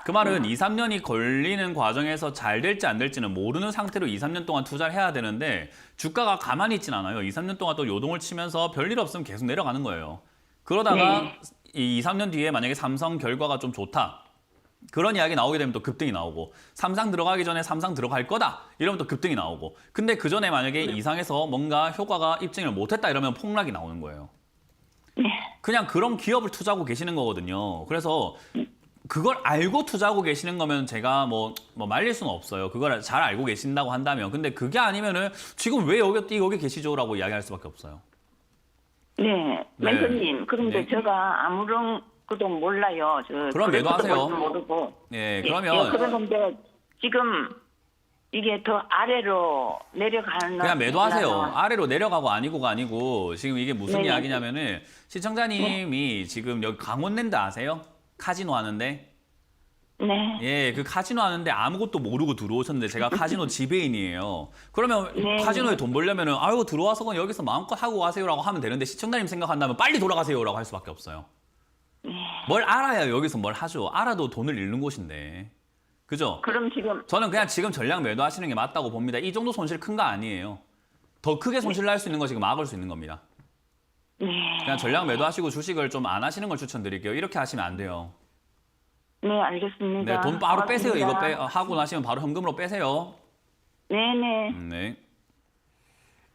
그 말은 2, 3년이 걸리는 과정에서 잘 될지 안 될지는 모르는 상태로 2, 3년 동안 투자를 해야 되는데 주가가 가만히 있진 않아요. 2, 3년 동안 또 요동을 치면서 별일 없으면 계속 내려가는 거예요. 그러다가 이 2, 3년 뒤에 만약에 삼성 결과가 좀 좋다. 그런 이야기 나오게 되면 또 급등이 나오고 3상 들어가기 전에 3상 들어갈 거다 이러면 또 급등이 나오고 근데 그 전에 만약에 2상에서 뭔가 효과가 입증을 못했다 이러면 폭락이 나오는 거예요. 그냥 그런 기업을 투자하고 계시는 거거든요. 그래서 그걸 알고 투자하고 계시는 거면 제가 뭐 말릴 수는 없어요. 그걸 잘 알고 계신다고 한다면. 근데 그게 아니면은 지금 왜 여기 계시죠라고 이야기할 수밖에 없어요. 네, 멘토님. 그런데 네. 제가 아무런 것도 몰라요. 그럼 매도하세요. 모르고. 예, 그러면 그런데 지금 이게 더 아래로 내려가는 그냥 매도하세요. 아래로 내려가고 아니고가 아니고 지금 이게 무슨 네네. 이야기냐면은 시청자님이 지금 여기 강원랜드 아세요? 카지노 하는데 네. 예, 그 카지노 하는데 아무것도 모르고 들어오셨는데 제가 카지노 지배인이에요. 그러면 네. 카지노에 돈 벌려면은 아유 들어와서 그냥 여기서 마음껏 하고 가세요라고 하면 되는데 시청자님 생각한다면 빨리 돌아가세요라고 할 수밖에 없어요. 뭘 알아야 여기서 뭘 하죠. 알아도 돈을 잃는 곳인데. 그죠? 그럼 지금 저는 그냥 지금 전략 매도하시는 게 맞다고 봅니다. 이 정도 손실 큰 거 아니에요. 더 크게 손실 날 수 있는 거 지금 막을 수 있는 겁니다. 그냥 전략 매도하시고 주식을 좀 안 하시는 걸 추천드릴게요. 이렇게 하시면 안 돼요. 네, 알겠습니다. 네, 돈 바로 빼세요. 이거 고맙습니다. 하고 나시면 바로 현금으로 빼세요. 네네. 네.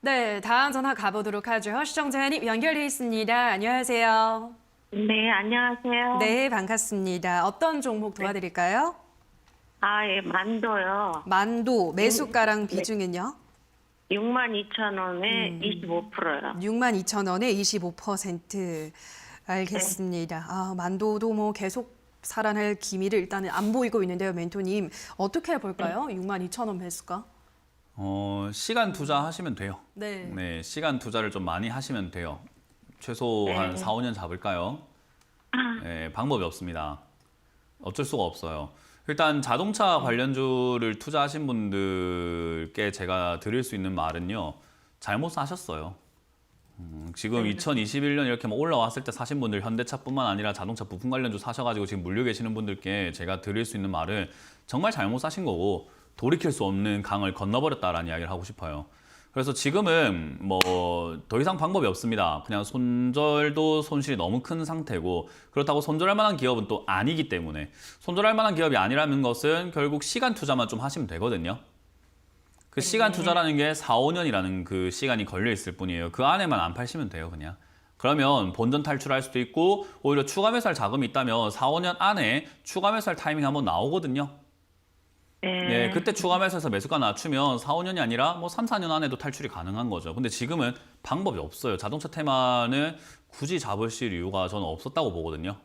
네, 다음 전화 가보도록 하죠. 시청자님 연결돼 있습니다. 안녕하세요. 네, 안녕하세요. 네, 반갑습니다. 어떤 종목 도와드릴까요? 아, 예, 만도요. 만도 매수가랑 비중은요? 62,000원에 25%요. 62,000원에 25%. 알겠습니다. 아, 만도도 뭐 계속 살아날 기미를 일단은 안 보이고 있는데요, 멘토님. 어떻게 볼까요? 62,000원 매수가? 시간 투자하시면 돼요. 네. 네, 시간 투자를 좀 많이 하시면 돼요. 최소 한 4, 5년 잡을까요? 네, 방법이 없습니다. 어쩔 수가 없어요. 일단 자동차 관련주를 투자하신 분들께 제가 드릴 수 있는 말은요. 잘못 사셨어요. 지금 2021년 이렇게 막 올라왔을 때 사신 분들 현대차뿐만 아니라 자동차 부품 관련주 사셔가지고 지금 물려 계시는 분들께 제가 드릴 수 있는 말은 정말 잘못 사신 거고 돌이킬 수 없는 강을 건너버렸다라는 이야기를 하고 싶어요. 그래서 지금은 뭐 더 이상 방법이 없습니다. 그냥 손절도 손실이 너무 큰 상태고 그렇다고 손절할 만한 기업은 또 아니기 때문에 손절할 만한 기업이 아니라는 것은 결국 시간 투자만 좀 하시면 되거든요. 그 시간 투자라는 게 4, 5년이라는 그 시간이 걸려 있을 뿐이에요. 그 안에만 안 파시면 돼요, 그냥. 그러면 본전 탈출할 수도 있고 오히려 추가 매수할 자금이 있다면 4, 5년 안에 추가 매수할 타이밍이 한번 나오거든요. 네, 그때 추가 매수해서 매수가 낮추면 4, 5년이 아니라 뭐 3, 4년 안에도 탈출이 가능한 거죠. 근데 지금은 방법이 없어요. 자동차 테마는 굳이 잡으실 이유가 저는 없었다고 보거든요.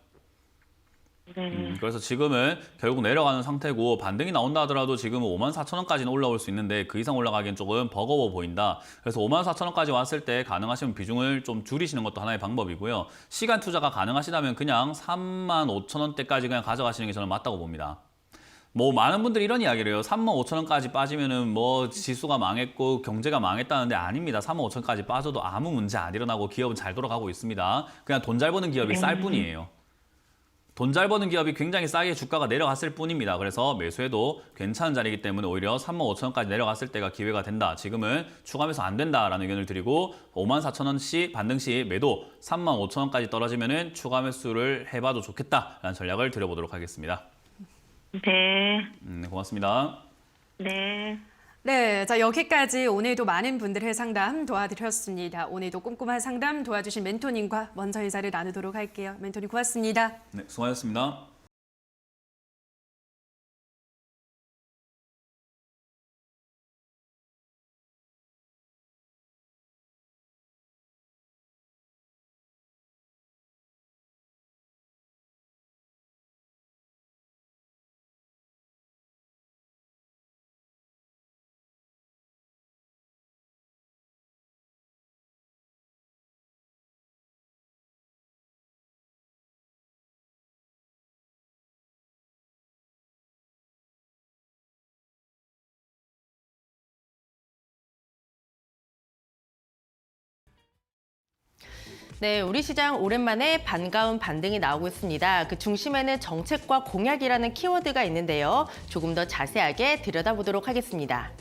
네. 그래서 지금은 결국 내려가는 상태고 반등이 나온다 하더라도 지금은 54,000원까지는 올라올 수 있는데 그 이상 올라가기엔 조금 버거워 보인다. 그래서 54,000원까지 왔을 때 가능하시면 비중을 좀 줄이시는 것도 하나의 방법이고요. 시간 투자가 가능하시다면 그냥 35,000원대까지 그냥 가져가시는 게 저는 맞다고 봅니다. 뭐 많은 분들이 이런 이야기를 해요. 35,000원까지 빠지면은 뭐 지수가 망했고 경제가 망했다는데 아닙니다. 35,000원까지 빠져도 아무 문제 안 일어나고 기업은 잘 돌아가고 있습니다. 그냥 돈 잘 버는 기업이 쌀 뿐이에요. 돈 잘 버는 기업이 굉장히 싸게 주가가 내려갔을 뿐입니다. 그래서 매수해도 괜찮은 자리이기 때문에 오히려 35,000원까지 내려갔을 때가 기회가 된다. 지금은 추가 매수 안 된다라는 의견을 드리고 54,000원 시 반등 시 매도 35,000원까지 떨어지면은 추가 매수를 해봐도 좋겠다라는 전략을 드려보도록 하겠습니다. 네. 고맙습니다. 네. 네, 자 여기까지 오늘도 많은 분들의 상담 도와드렸습니다. 오늘도 꼼꼼한 상담 도와주신 멘토님과 먼저 인사를 나누도록 할게요. 멘토님 고맙습니다. 네, 수고하셨습니다. 네, 우리 시장 오랜만에 반가운 반등이 나오고 있습니다. 그 중심에는 정책과 공약이라는 키워드가 있는데요. 조금 더 자세하게 들여다보도록 하겠습니다.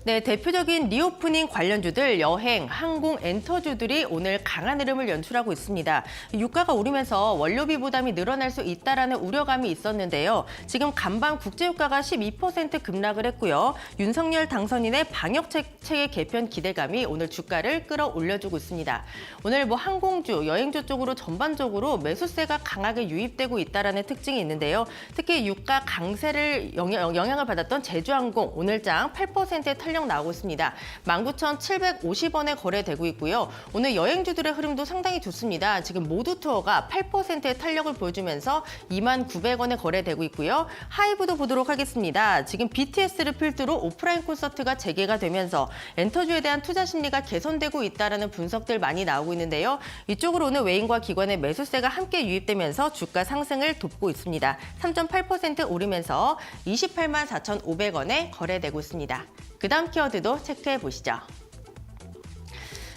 네, 대표적인 리오프닝 관련주들, 여행, 항공, 엔터주들이 오늘 강한 흐름을 연출하고 있습니다. 유가가 오르면서 원료비 부담이 늘어날 수 있다라는 우려감이 있었는데요. 지금 간밤 국제유가가 12% 급락을 했고요. 윤석열 당선인의 방역책의 개편 기대감이 오늘 주가를 끌어올려주고 있습니다. 오늘 뭐 항공주, 여행주 쪽으로 전반적으로 매수세가 강하게 유입되고 있다라는 특징이 있는데요. 특히 유가 강세를 영향을 받았던 제주항공 오늘장 8%의 탄력 나오고 있습니다. 19,750원에 거래되고 있고요. 오늘 여행주들의 흐름도 상당히 좋습니다. 지금 모두 투어가 8%의 탄력을 보여주면서 29,900원에 거래되고 있고요. 하이브도 보도록 하겠습니다. 지금 BTS를 필두로 오프라인 콘서트가 재개가 되면서 엔터주에 대한 투자 심리가 개선되고 있다는 분석들 많이 나오고 있는데요. 이쪽으로 오늘 외인과 기관의 매수세가 함께 유입되면서 주가 상승을 돕고 있습니다. 3.8% 오르면서 284,500원에 거래되고 있습니다. 그 다음 키워드도 체크해 보시죠.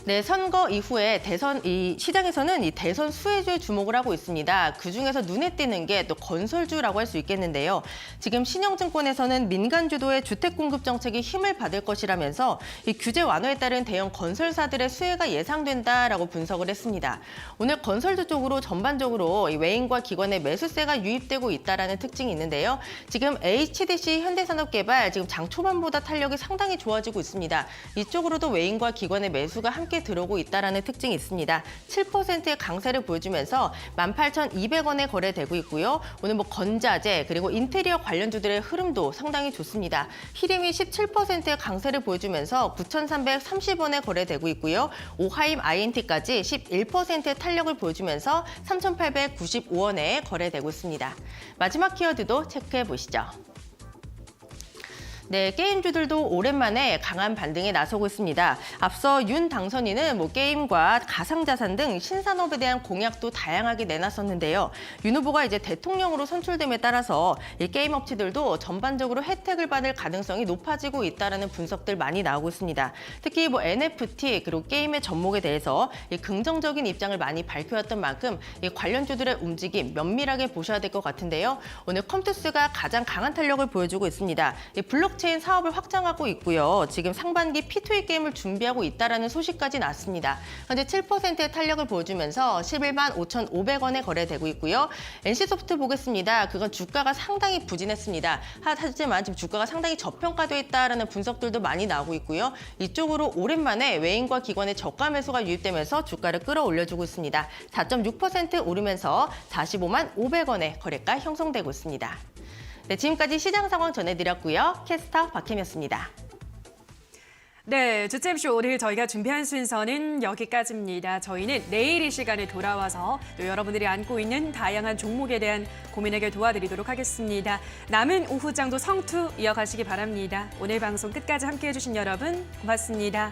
네, 선거 이후에 시장에서는 이 대선 수혜주에 주목을 하고 있습니다. 그중에서 눈에 띄는 게 또 건설주라고 할 수 있겠는데요. 지금 신영증권에서는 민간 주도의 주택 공급 정책이 힘을 받을 것이라면서 이 규제 완화에 따른 대형 건설사들의 수혜가 예상된다라고 분석을 했습니다. 오늘 건설주 쪽으로 전반적으로 이 외인과 기관의 매수세가 유입되고 있다라는 특징이 있는데요. 지금 HDC 현대산업개발 지금 장 초반보다 탄력이 상당히 좋아지고 있습니다. 이쪽으로도 외인과 기관의 매수가 함께 들어오고 있다는 특징이 있습니다. 7%의 강세를 보여주면서 18,200원에 거래되고 있고요. 오늘 뭐 건자재 그리고 인테리어 관련주들의 흐름도 상당히 좋습니다. 히림이 17%의 강세를 보여주면서 9,330원에 거래되고 있고요. 오하임 INT까지 11%의 탄력을 보여주면서 3,895원에 거래되고 있습니다. 마지막 키워드도 체크해 보시죠. 네, 게임주들도 오랜만에 강한 반등에 나서고 있습니다. 앞서 윤 당선인은 뭐 게임과 가상자산 등 신산업에 대한 공약도 다양하게 내놨었는데요. 윤 후보가 이제 대통령으로 선출됨에 따라서 이 게임 업체들도 전반적으로 혜택을 받을 가능성이 높아지고 있다는 분석들 많이 나오고 있습니다. 특히 뭐 NFT 그리고 게임의 접목에 대해서 이 긍정적인 입장을 많이 밝혀왔던 만큼 이 관련주들의 움직임 면밀하게 보셔야 될 것 같은데요. 오늘 컴투스가 가장 강한 탄력을 보여주고 있습니다. 이 블록체인 사업을 확장하고 있고요. 지금 상반기 P2E 게임을 준비하고 있다는 소식까지 났습니다. 현재 7%의 탄력을 보여주면서 115,500원에 거래되고 있고요. NC소프트 보겠습니다. 그건 주가가 상당히 부진했습니다. 하지만 지금 주가가 상당히 저평가되어 있다는 분석들도 많이 나오고 있고요. 이쪽으로 오랜만에 외인과 기관의 저가 매수가 유입되면서 주가를 끌어올려주고 있습니다. 4.6% 오르면서 455,500원에 거래가 형성되고 있습니다. 네, 지금까지 시장 상황 전해드렸고요. 캐스터 박혜미였습니다. 네, 주챔쇼 오늘 저희가 준비한 순서는 여기까지입니다. 저희는 내일 이 시간에 돌아와서 또 여러분들이 안고 있는 다양한 종목에 대한 고민 해결 도와드리도록 하겠습니다. 남은 오후장도 성투 이어가시기 바랍니다. 오늘 방송 끝까지 함께해 주신 여러분 고맙습니다.